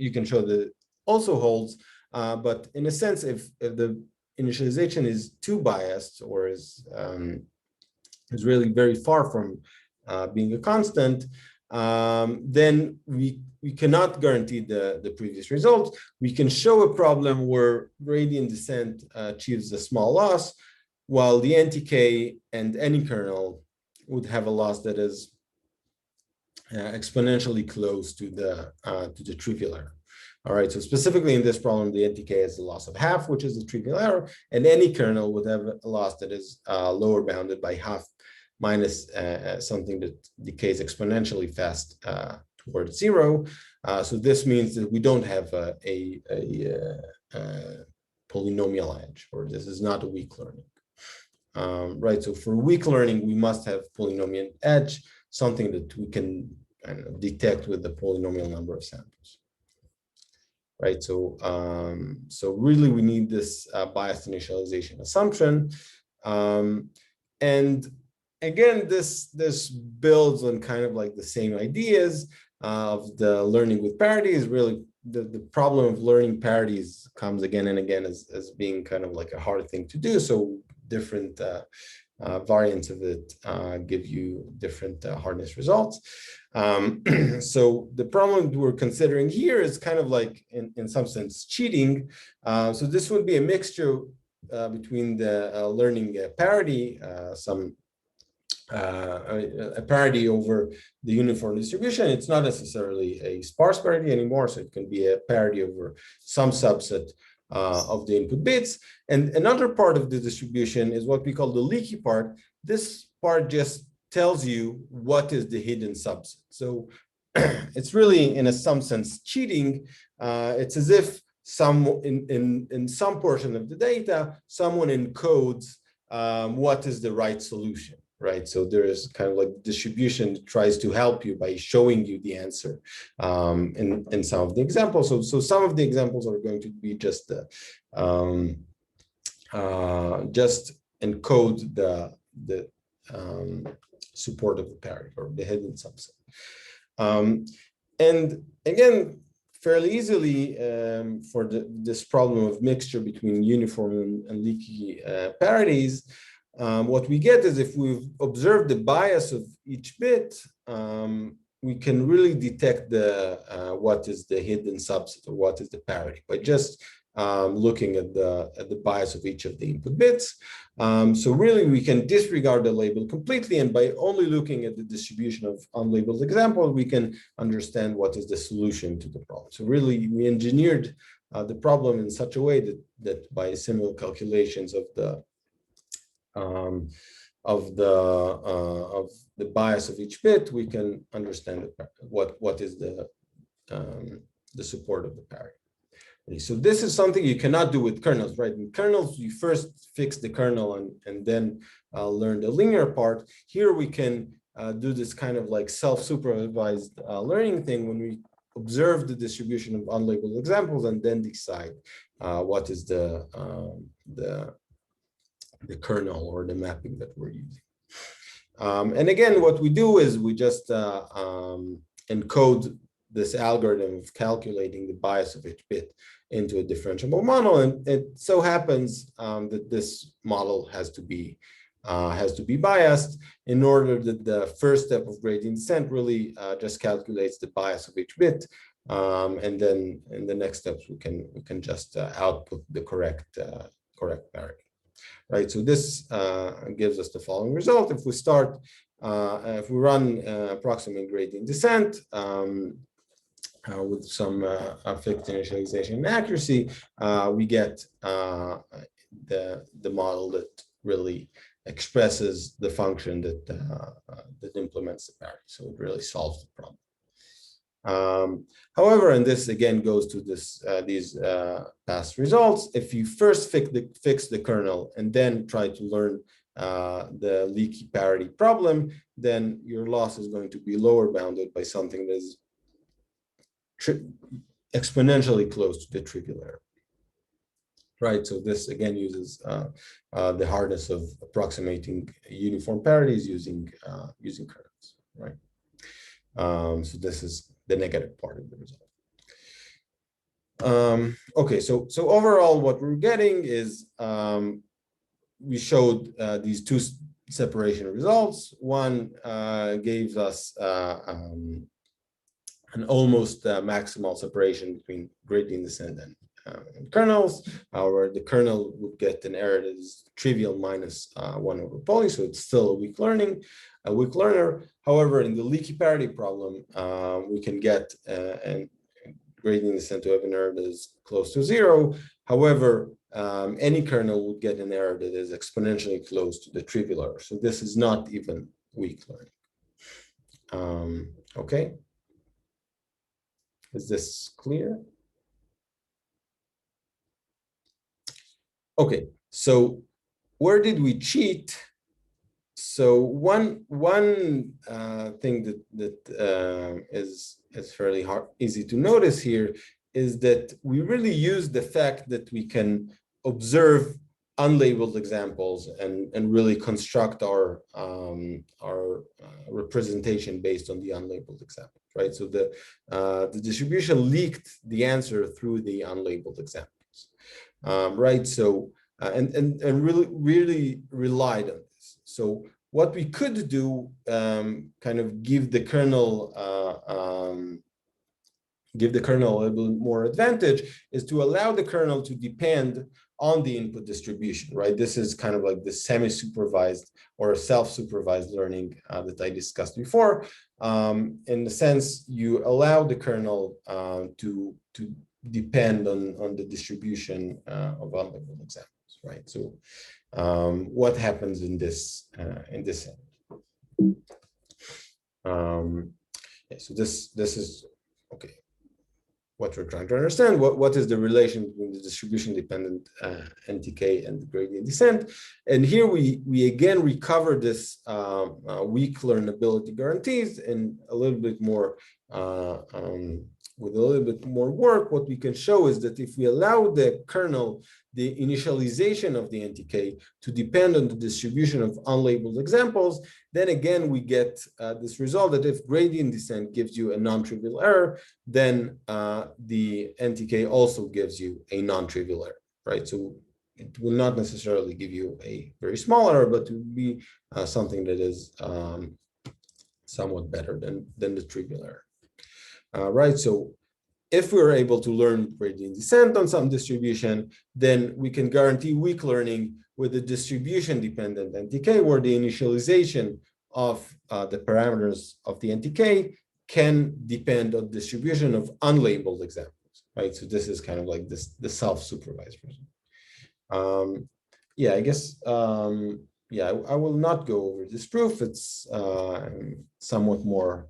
you can show that it also holds. But in a sense, if the initialization is too biased or is really very far from being a constant, then we cannot guarantee the previous result. We can show a problem where gradient descent achieves a small loss, while the NTK and any kernel would have a loss that is exponentially close to the trivial error. All right, so specifically in this problem, the NTK has a loss of half, which is the trivial error, and any kernel would have a loss that is lower bounded by half minus something that decays exponentially fast towards zero. So this means that we don't have a polynomial edge, or this is not a weak learning. Right, so for weak learning, we must have polynomial edge, something that we can detect with the polynomial number of samples. Right, so so really we need this biased initialization assumption, and again, this builds on kind of like the same ideas of the learning with parities. Really, the problem of learning parities comes again and again as being kind of like a hard thing to do. So different variants of it give you different hardness results. So the problem we're considering here is kind of like, in some sense, cheating. So this would be a mixture between the learning parity, a parity over the uniform distribution. It's not necessarily a sparse parity anymore, so it can be a parity over some subset of the input bits. And another part of the distribution is what we call the leaky part. This part just tells you what is the hidden subset. So it's really, in some sense, cheating. It's as if in some portion of the data, someone encodes what is the right solution. Right, so there is kind of like distribution that tries to help you by showing you the answer in some of the examples. So some of the examples are going to be just encode the support of the parity or the hidden subset. And again, fairly easily for this problem of mixture between uniform and leaky parities. What we get is, if we've observed the bias of each bit, we can really detect what is the hidden subset or what is the parity by just looking at the bias of each of the input bits. So really, we can disregard the label completely, and by only looking at the distribution of unlabeled examples, we can understand what is the solution to the problem. So really, we engineered the problem in such a way that by similar calculations of the bias of each bit, we can understand what is the support of the parity. So this is something you cannot do with kernels, right? In kernels, you first fix the kernel and then learn the linear part. Here we can do this kind of like self-supervised learning thing when we observe the distribution of unlabeled examples and then decide what is the kernel or the mapping that we're using. And again, what we do is we just encode this algorithm of calculating the bias of each bit into a differentiable model, and it so happens that this model has to be biased in order that the first step of gradient descent really just calculates the bias of each bit, and then in the next steps we can just output the correct parity. Right, so this gives us the following result. If we start, if we run approximate gradient descent with some fixed initialization accuracy, we get the model that really expresses the function that implements the parity. So it really solves the problem. However, and this again goes to these past results, if you first fix the kernel and then try to learn the leaky parity problem, then your loss is going to be lower bounded by something that is exponentially close to the trivial error. Right, so this again uses the hardness of approximating uniform parities using kernels. Right, so this is the negative part of the result. Okay, so overall, what we're getting is we showed these two separation results. One gave us an almost maximal separation between gradient descent and kernels. However, the kernel would get an error that is trivial minus 1/poly, so it's still a weak learner. However, in the leaky parity problem, we can get a gradient descent to have an error that is close to 0. However, any kernel would get an error that is exponentially close to the trivial error. So this is not even weak learning. Okay. Is this clear? Okay, so where did we cheat? So one thing that is fairly easy to notice here is that we really use the fact that we can observe unlabeled examples and really construct our representation based on the unlabeled examples, right? So the distribution leaked the answer through the unlabeled examples, right? So and really relied on this. So what we could do, kind of give the kernel a little more advantage, is to allow the kernel to depend on the input distribution, right? This is kind of like the semi-supervised or self-supervised learning that I discussed before. In the sense, you allow the kernel to depend on the distribution of unlabeled examples, right? So what happens in this end? Yeah, so this is okay. What we're trying to understand, what is the relation between the distribution-dependent NTK and the gradient descent. And here we again recover this weak learnability guarantees in a little bit more, with a little bit more work. What we can show is that if we allow the kernel the initialization of the NTK to depend on the distribution of unlabeled examples, then again we get this result that if gradient descent gives you a non-trivial error, then the NTK also gives you a non-trivial error, right? So it will not necessarily give you a very small error, but it will be something that is somewhat better than the trivial error, right? So if we're able to learn gradient descent on some distribution, then we can guarantee weak learning with the distribution-dependent NTK, where the initialization of the parameters of the NTK can depend on distribution of unlabeled examples, right? So this is kind of like this, the self-supervised version. Yeah, I guess, yeah, I will not go over this proof. It's somewhat more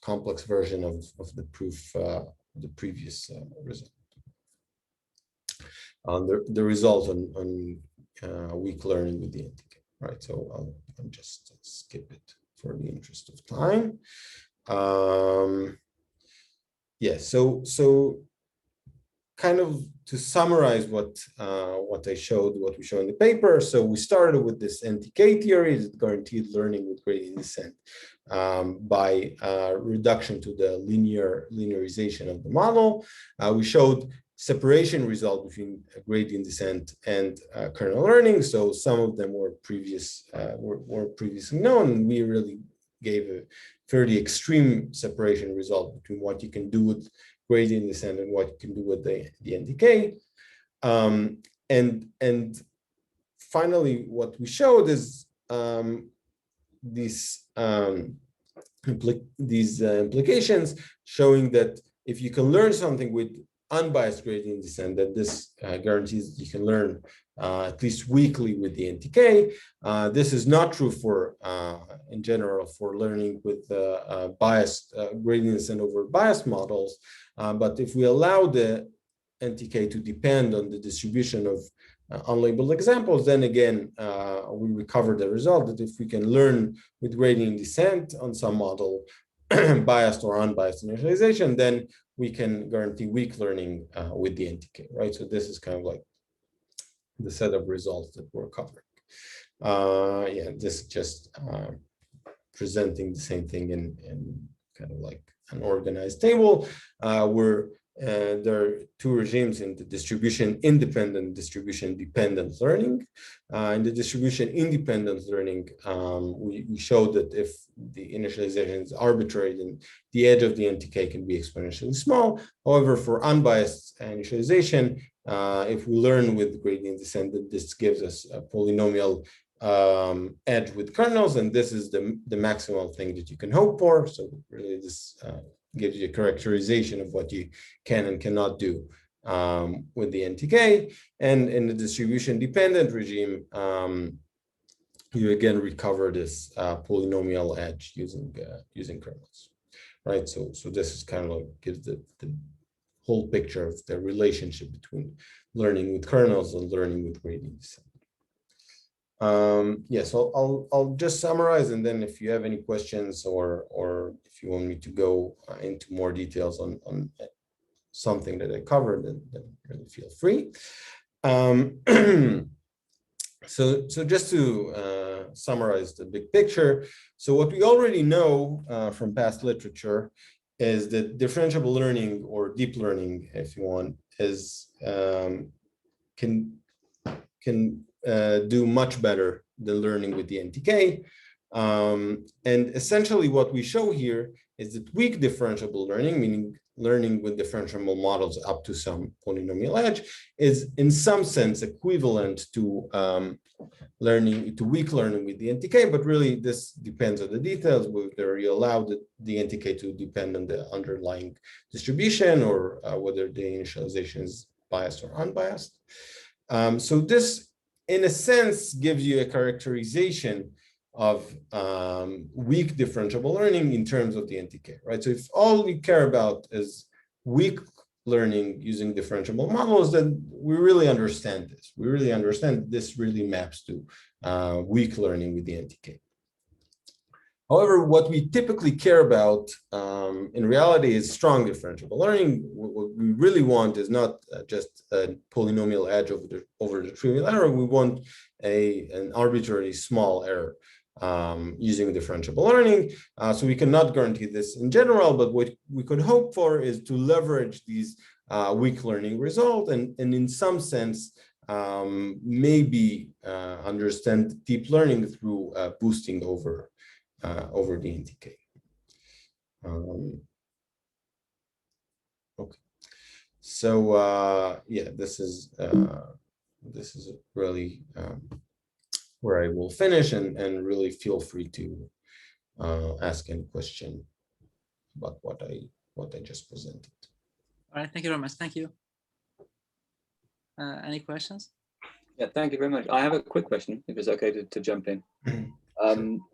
complex version of the proof, the previous result. The result on weak learning with the NTK, right? So I'll just skip it for the interest of time. Yeah, so kind of to summarize what we showed in the paper. So we started with this NTK theory that guaranteed learning with gradient descent by reduction to the linearization of the model. We showed separation result between gradient descent and kernel learning. So some of them were previously known, and we really gave a fairly extreme separation result between what you can do with gradient descent and what you can do with the NTK. And finally, what we showed is these implications showing that if you can learn something with unbiased gradient descent, that this guarantees you can learn at least weakly with the NTK. This is not true for, in general, for learning with biased gradient descent over biased models. But if we allow the NTK to depend on the distribution of unlabeled examples, then again, we recover the result that if we can learn with gradient descent on some model, biased or unbiased initialization, then we can guarantee weak learning with the NTK, right? So this is kind of like the set of results that we're covering. Yeah, this is just presenting the same thing in kind of like an organized table where there are two regimes in the distribution-independent, distribution-dependent learning. In the distribution-independent learning, we showed that if the initialization is arbitrary, then the edge of the NTK can be exponentially small. However, for unbiased initialization, if we learn with gradient descent, this gives us a polynomial edge with kernels, and this is the maximal thing that you can hope for. So really this gives you a characterization of what you can and cannot do with the NTK. And in the distribution-dependent regime, you again recover this polynomial edge using kernels, right? So this is kind of like gives the whole picture of the relationship between learning with kernels and learning with gradient descent. Yes, I'll just summarize, and then if you have any questions or if you want me to go into more details on something that I covered, then really feel free. So just to summarize the big picture, so what we already know from past literature is that differentiable learning, or deep learning, if you want, is can do much better the learning with the NTK. And essentially what we show here is that weak differentiable learning, meaning learning with differentiable models up to some polynomial edge, is in some sense equivalent to weak learning with the NTK, but really this depends on the details, whether you allow the NTK to depend on the underlying distribution or whether the initialization is biased or unbiased. So this, in a sense, gives you a characterization of weak differentiable learning in terms of the NTK, right? So if all we care about is weak learning using differentiable models, then we really understand this. We really understand this really maps to weak learning with the NTK. However, what we typically care about in reality is strong differentiable learning. What we really want is not just a polynomial edge over the trivial error. We want an arbitrarily small error using differentiable learning. So we cannot guarantee this in general, but what we could hope for is to leverage these weak learning results and in some sense, maybe understand deep learning through boosting over the NTK. Okay, so yeah, this is really where I will finish, and really feel free to ask any question about what I just presented. All right, thank you very much. Thank you. Any questions? Yeah, thank you very much. I have a quick question, if it's okay to jump in.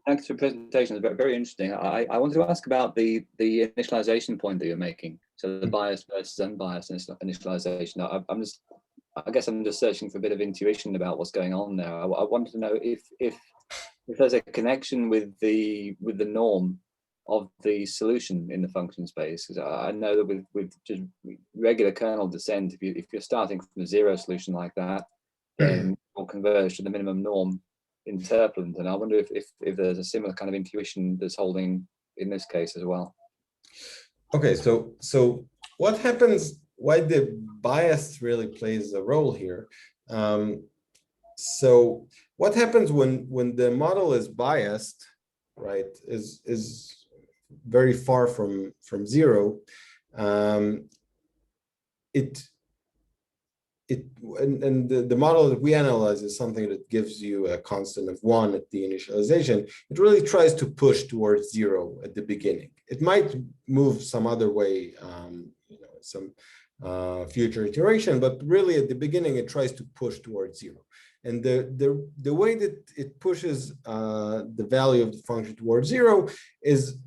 Thanks for the presentation. It's very, very interesting. I wanted to ask about the initialization point that you're making. So the biased versus unbiased initialization. I guess I'm just searching for a bit of intuition about what's going on there. I wanted to know if there's a connection with the norm of the solution in the function space. Because I know that with just regular kernel descent, if you're starting from a zero solution like that, then you'll converge to the minimum norm interpolant. And I wonder if there's a similar kind of intuition that's holding in this case as well. Okay, so what happens? Why the bias really plays a role here? So what happens when the model is biased, right? Is very far from zero. The model that we analyze is something that gives you a constant of 1 at the initialization. It really tries to push towards 0 at the beginning. It might move some other way, some future iteration, but really at the beginning it tries to push towards 0. And the way that it pushes the value of the function towards 0 is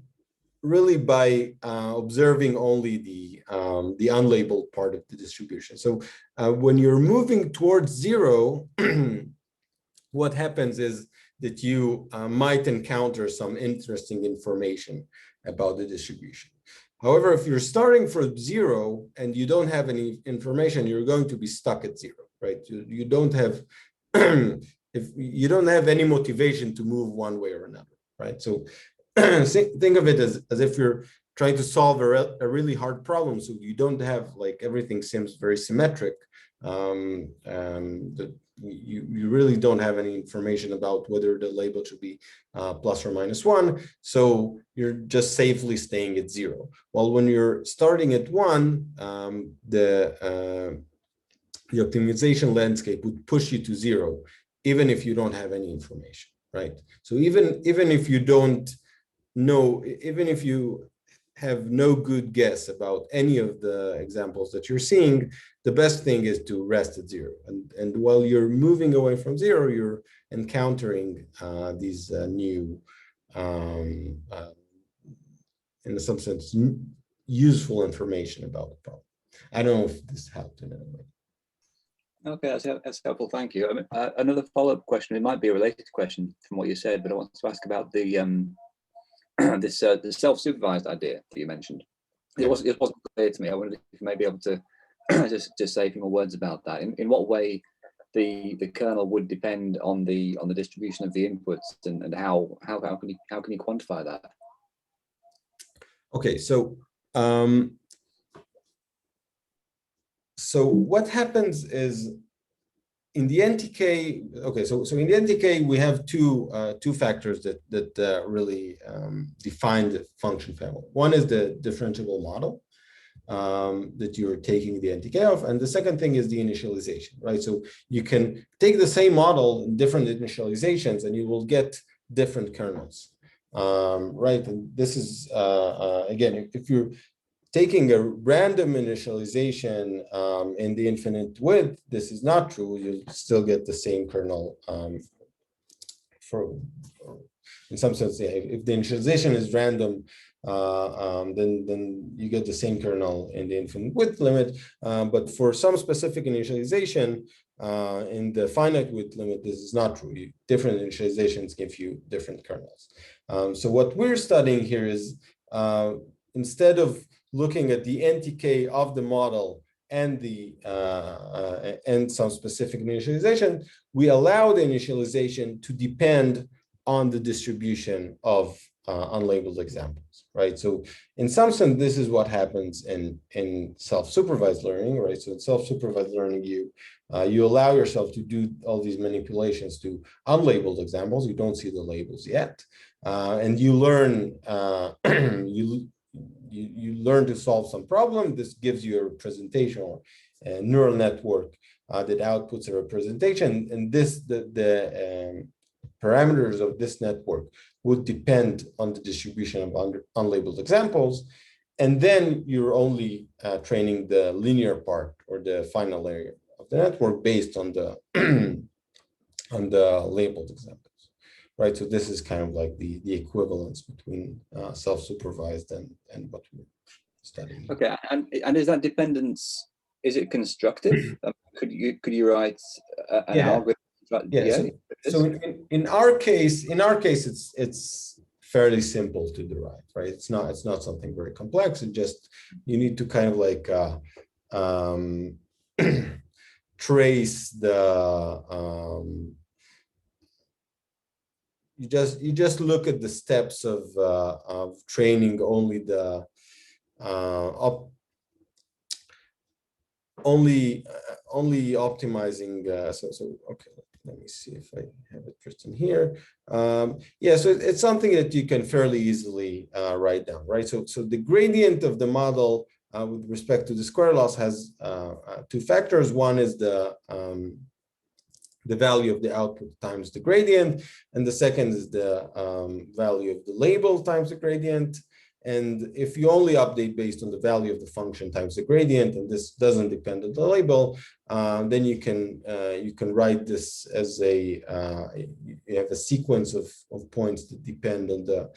really by observing only the unlabeled part of the distribution. So when you're moving towards 0, what happens is that you might encounter some interesting information about the distribution. However, if you're starting from 0 and you don't have any information, you're going to be stuck at 0, right? You don't have if you don't have any motivation to move one way or another, right? So think of it as if you're trying to solve a really hard problem. So you don't have, like, everything seems very symmetric. You really don't have any information about whether the label should be plus or minus 1. So you're just safely staying at 0. While when you're starting at 1, the optimization landscape would push you to 0, even if you don't have any information, right? So even if you don't know, even if you have no good guess about any of the examples that you're seeing, the best thing is to rest at 0. And while you're moving away from 0, you're encountering these new, in some sense, useful information about the problem. I don't know if this helped in any way. Okay, that's helpful. Thank you. I mean, another follow-up question. It might be a related question from what you said, but I want to ask about the the self-supervised idea that you mentioned. It wasn't clear to me. I wondered if you may be able to just say a few more words about that. In what way the kernel would depend on the distribution of the inputs, and how can you quantify that? Okay, so so what happens is in the NTK, okay, so in the NTK we have two factors that really define the function family. One is the differentiable model that you're taking the NTK of, and the second thing is the initialization, right? So you can take the same model in different initializations, and you will get different kernels, right? And this is again, if you're taking a random initialization in the infinite width, this is not true. You'll still get the same kernel in some sense. Yeah, if the initialization is random, then you get the same kernel in the infinite width limit. But for some specific initialization in the finite width limit, this is not true. Different initializations give you different kernels. So what we're studying here is instead of looking at the NTK of the model and the and some specific initialization, we allow the initialization to depend on the distribution of unlabeled examples, right? So in some sense, this is what happens in self-supervised learning, right? So in self-supervised learning, you allow yourself to do all these manipulations to unlabeled examples. You don't see the labels yet, and you learn you learn to solve some problem. This gives you a representation or a neural network that outputs a representation, and the parameters of this network would depend on the distribution of unlabeled examples, and then you're only training the linear part or the final layer of the network based on the on the labeled examples. Right, so this is kind of like the equivalence between self-supervised and what we're studying. Okay, and is that dependence, is it constructive? Could you write an algorithm? Yeah. So in our case, it's fairly simple to derive, right? It's not something very complex. It just you need to kind of like trace the. You just look at the steps of training only the only optimizing. So okay, let me see if I have it written here. Yeah, so it's something that you can fairly easily write down, right? So the gradient of the model with respect to the square loss has two factors. One is the value of the output times the gradient, and the second is the value of the label times the gradient. And if you only update based on the value of the function times the gradient, and this doesn't depend on the label, then you can write this as a you have a sequence of points that depend on the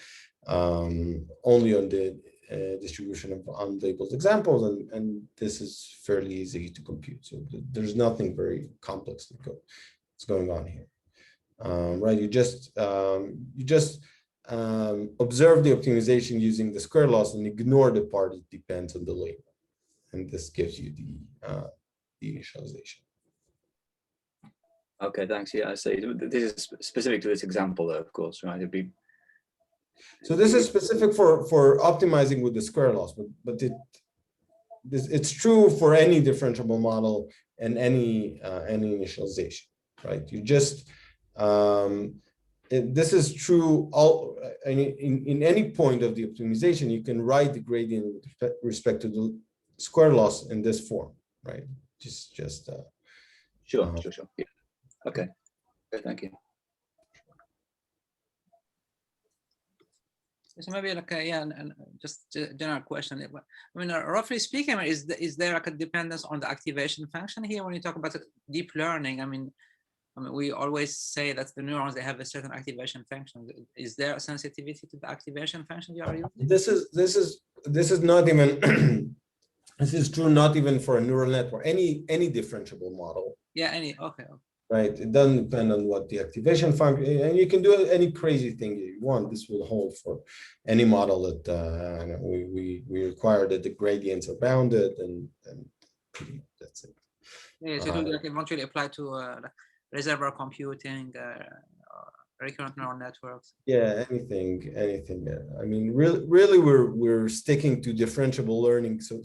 only on the distribution of unlabeled examples, and this is fairly easy to compute. So there's nothing very complex that's going on here, right? You just observe the optimization using the square loss and ignore the part that depends on the label, and this gives you the initialization. Okay, thanks. Yeah, I see. This is specific to this example, though, of course, right? So this is specific for optimizing with the square loss, but it's true for any differentiable model and any initialization, right? You just this is true in any point of the optimization. You can write the gradient with respect to the square loss in this form, right? Just sure. Yeah. Okay, thank you. So maybe like and just a general question. I mean, roughly speaking, is there like a dependence on the activation function here when you talk about deep learning? I mean, we always say that the neurons, they have a certain activation function. Is there a sensitivity to the activation function you are using? This is not even this is true not even for a neural network, any differentiable model. Yeah, okay. Right, it doesn't depend on what the activation function, and you can do any crazy thing you want. This will hold for any model that we require that the gradients are bounded, and that's it. Yeah, so it will like eventually apply to like reservoir computing, recurrent neural networks. Yeah, anything. I mean, really, we're sticking to differentiable learning. So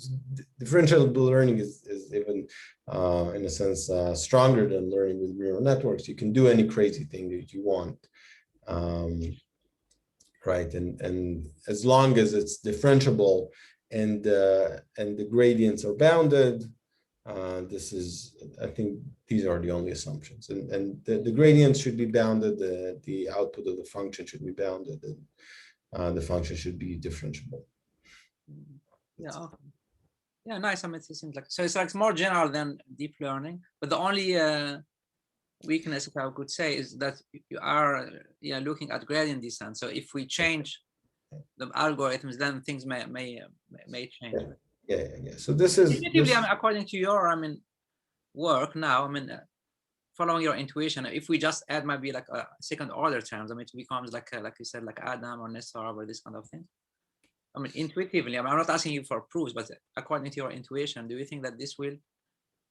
differentiable learning is even in a sense, stronger than learning with neural networks. You can do any crazy thing that you want, right? And as long as it's differentiable and the gradients are bounded, this is, I think these are the only assumptions. And the gradients should be bounded, the output of the function should be bounded, and the function should be differentiable. Yeah. Okay. Yeah, nice. I mean, it seems like, so it's like more general than deep learning, but the only weakness, if I could say, is that you are looking at gradient descent. So if we change the algorithms, then things may change. Yeah. So this is I mean, according to your work now, I mean, following your intuition, if we just add maybe like a second order terms, I mean, it becomes like you said, like Adam or Nestor or this kind of thing. I mean, intuitively, I mean, I'm not asking you for proofs, but according to your intuition, do you think that this will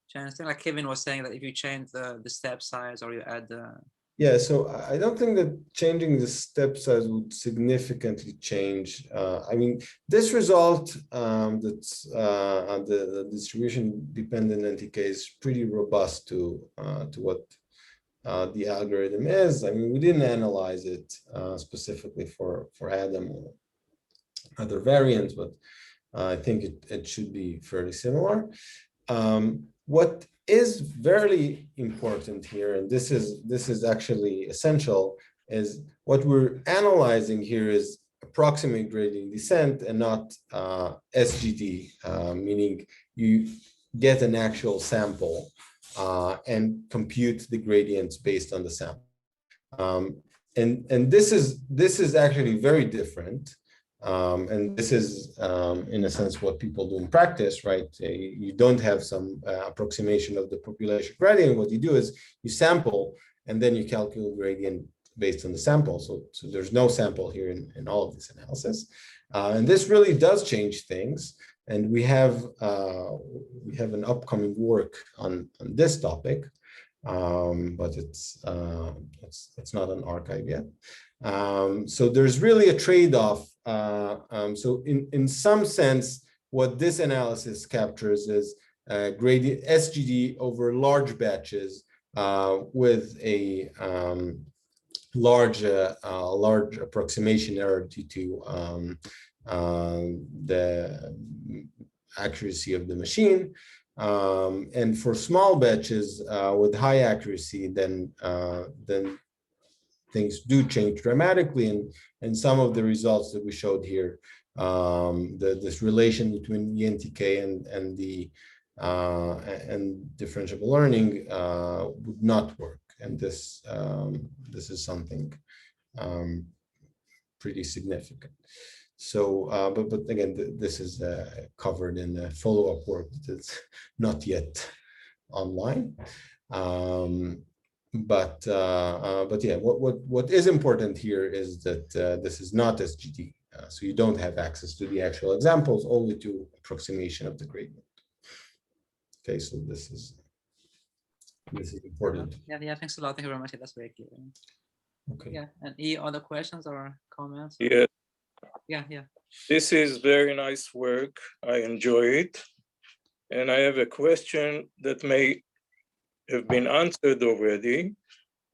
change things? Like Kevin was saying, that if you change the step size or you add the... Yeah, so I don't think that changing the step size would significantly change. I mean, this result that's on the distribution-dependent NTK is pretty robust to what the algorithm is. I mean, we didn't analyze it specifically for Adam or other variants, but I think it should be fairly similar. What is very important here, and this is actually essential, is what we're analyzing here is approximate gradient descent and not SGD, meaning you get an actual sample and compute the gradients based on the sample. And this is actually very different. And this is, in a sense, what people do in practice, right? You don't have some approximation of the population gradient. What you do is you sample, and then you calculate gradient based on the sample. So there's no sample here in all of this analysis. And this really does change things. And we have an upcoming work on this topic, but it's not an archive yet. So there's really a trade-off. So in some sense, what this analysis captures is gradient SGD over large batches with a large approximation error due to the accuracy of the machine. And for small batches with high accuracy, then things do change dramatically, and some of the results that we showed here, this relation between NTK and differentiable learning would not work, and this is something pretty significant. So, but again, this is covered in the follow-up work that's not yet online. But yeah, what is important here is that this is not SGD, so you don't have access to the actual examples, only to approximation of the gradient. Okay, so this is important. Yeah, thanks a lot. Thank you very much. That's very clear. Okay. Yeah, and any other questions or comments? Yeah. This is very nice work. I enjoy it, and I have a question that may have been answered already,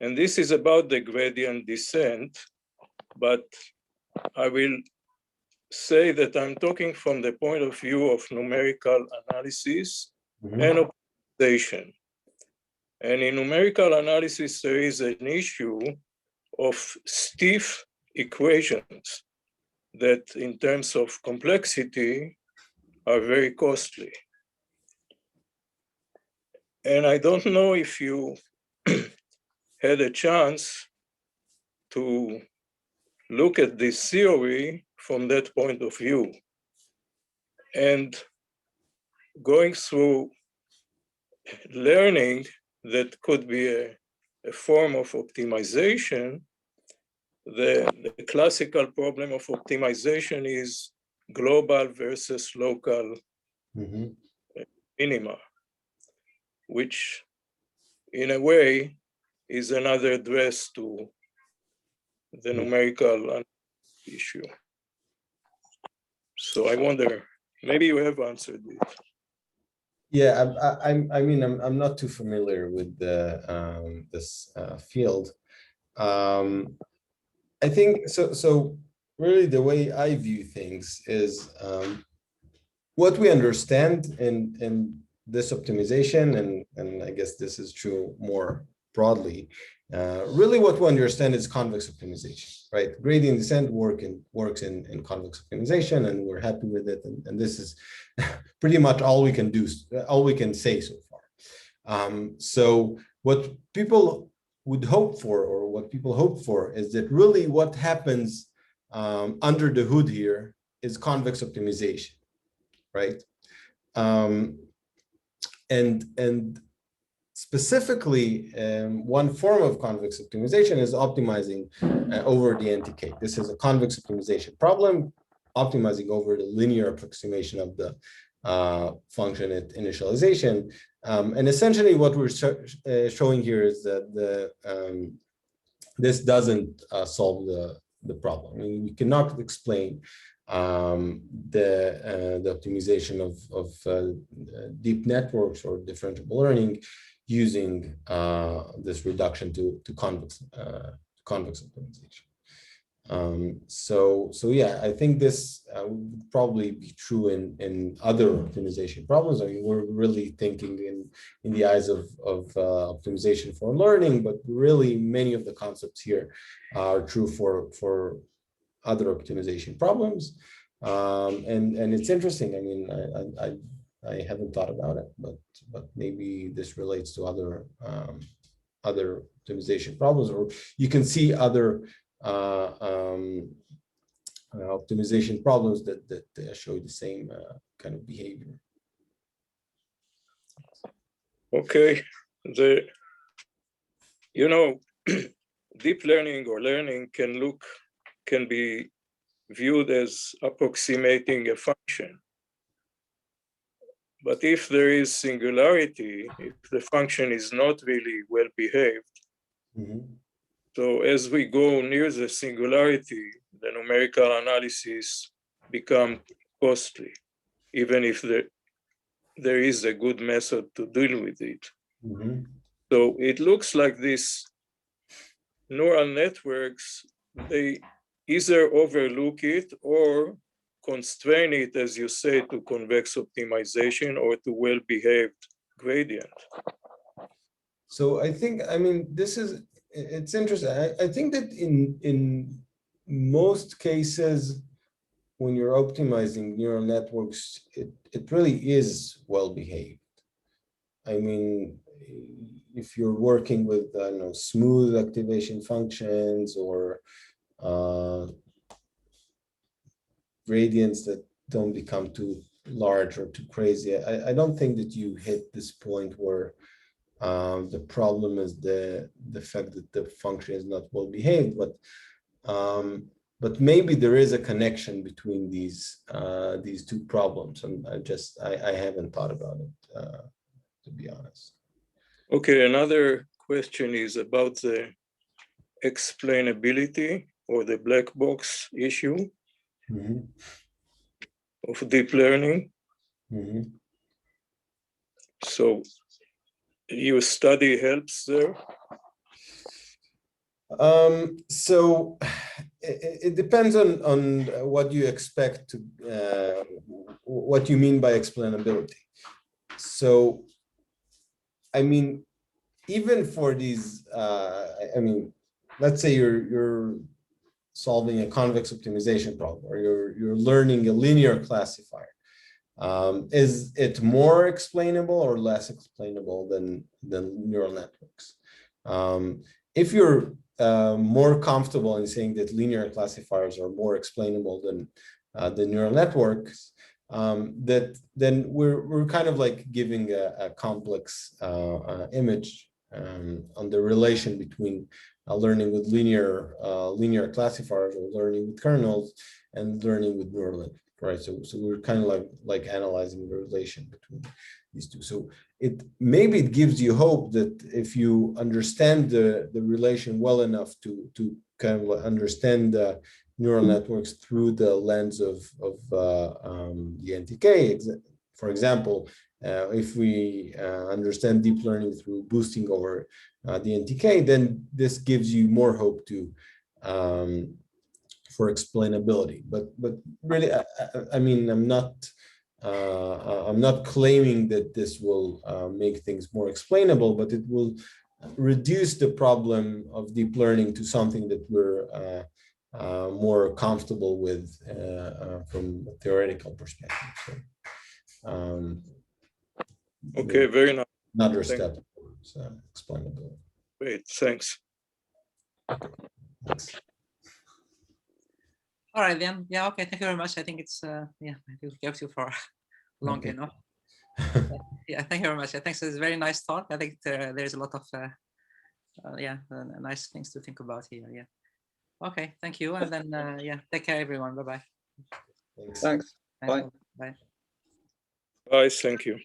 and this is about the gradient descent, but I will say that I'm talking from the point of view of numerical analysis and optimization. And in numerical analysis, there is an issue of stiff equations that in terms of complexity are very costly. And I don't know if you had a chance to look at this theory from that point of view. And going through learning that could be a form of optimization, the classical problem of optimization is global versus local minima, which in a way is another address to the numerical issue. So I wonder, maybe you have answered it. Yeah, I mean, I'm not too familiar with this field. I think so. So really, the way I view things is what we understand in this optimization, and I guess this is true more broadly. Really, what we understand is convex optimization, right? Gradient descent works in convex optimization, and we're happy with it. And this is pretty much all we can do, all we can say so far. So what people would hope for, or what people hope for, is that really what happens under the hood here is convex optimization, right? And specifically, one form of convex optimization is optimizing over the NTK. This is a convex optimization problem, optimizing over the linear approximation of the function at initialization. And essentially what we're showing here is that this doesn't solve the problem. I mean, we cannot explain the optimization of deep networks or differentiable learning using this reduction to convex optimization. So yeah, I think this would probably be true in other optimization problems. I mean, we're really thinking in the eyes of optimization for learning, but really many of the concepts here are true for other optimization problems. And it's interesting. I mean, I haven't thought about it, but maybe this relates to other optimization problems, or you can see other optimization problems that show the same kind of behavior. Okay, you know, deep learning or learning can be viewed as approximating a function. But if there is singularity, if the function is not really well behaved, so as we go near the singularity, the numerical analysis become costly, even if there is a good method to deal with it. So it looks like these neural networks, they either overlook it or constrain it, as you say, to convex optimization or to well-behaved gradient. So I think, I mean, it's interesting. I think that in most cases, when you're optimizing neural networks, it really is well-behaved. I mean, if you're working with, I don't know, smooth activation functions or gradients that don't become too large or too crazy, I don't think that you hit this point where the problem is the fact that the function is not well behaved, but maybe there is a connection between these two problems, and I haven't thought about it, to be honest. Okay, another question is about the explainability or the black box issue of deep learning. So your study helps there? So it depends on what you expect to, what you mean by explainability. So, I mean, even for these, I mean, let's say you're solving a convex optimization problem, or you're learning a linear classifier. Is it more explainable or less explainable than neural networks? If you're more comfortable in saying that linear classifiers are more explainable than the neural networks, then we're kind of like giving a complex image on the relation between learning with linear classifiers, or learning with kernels, and learning with neural networks. Right, so we're kind of like analyzing the relation between these two. So maybe it gives you hope that if you understand the relation well enough to kind of understand neural networks through the lens of the NTK For example, if we understand deep learning through boosting over the NTK, then this gives you more hope to for explainability. But really, I mean, I'm not claiming that this will make things more explainable, but it will reduce the problem of deep learning to something that we're more comfortable with from a theoretical perspective. So, okay, very nice. Another step towards explainability. Great, thanks. Thanks. All right then. Yeah. Okay. Thank you very much. I think it's yeah. I think we kept you for long enough. Yeah. Thank you very much. Thanks. It's a very nice talk. I think there's a lot of nice things to think about here. Yeah. Okay. Thank you. And then yeah. Take care, everyone. Bye bye. Thanks. Bye. Bye. Bye, thank you.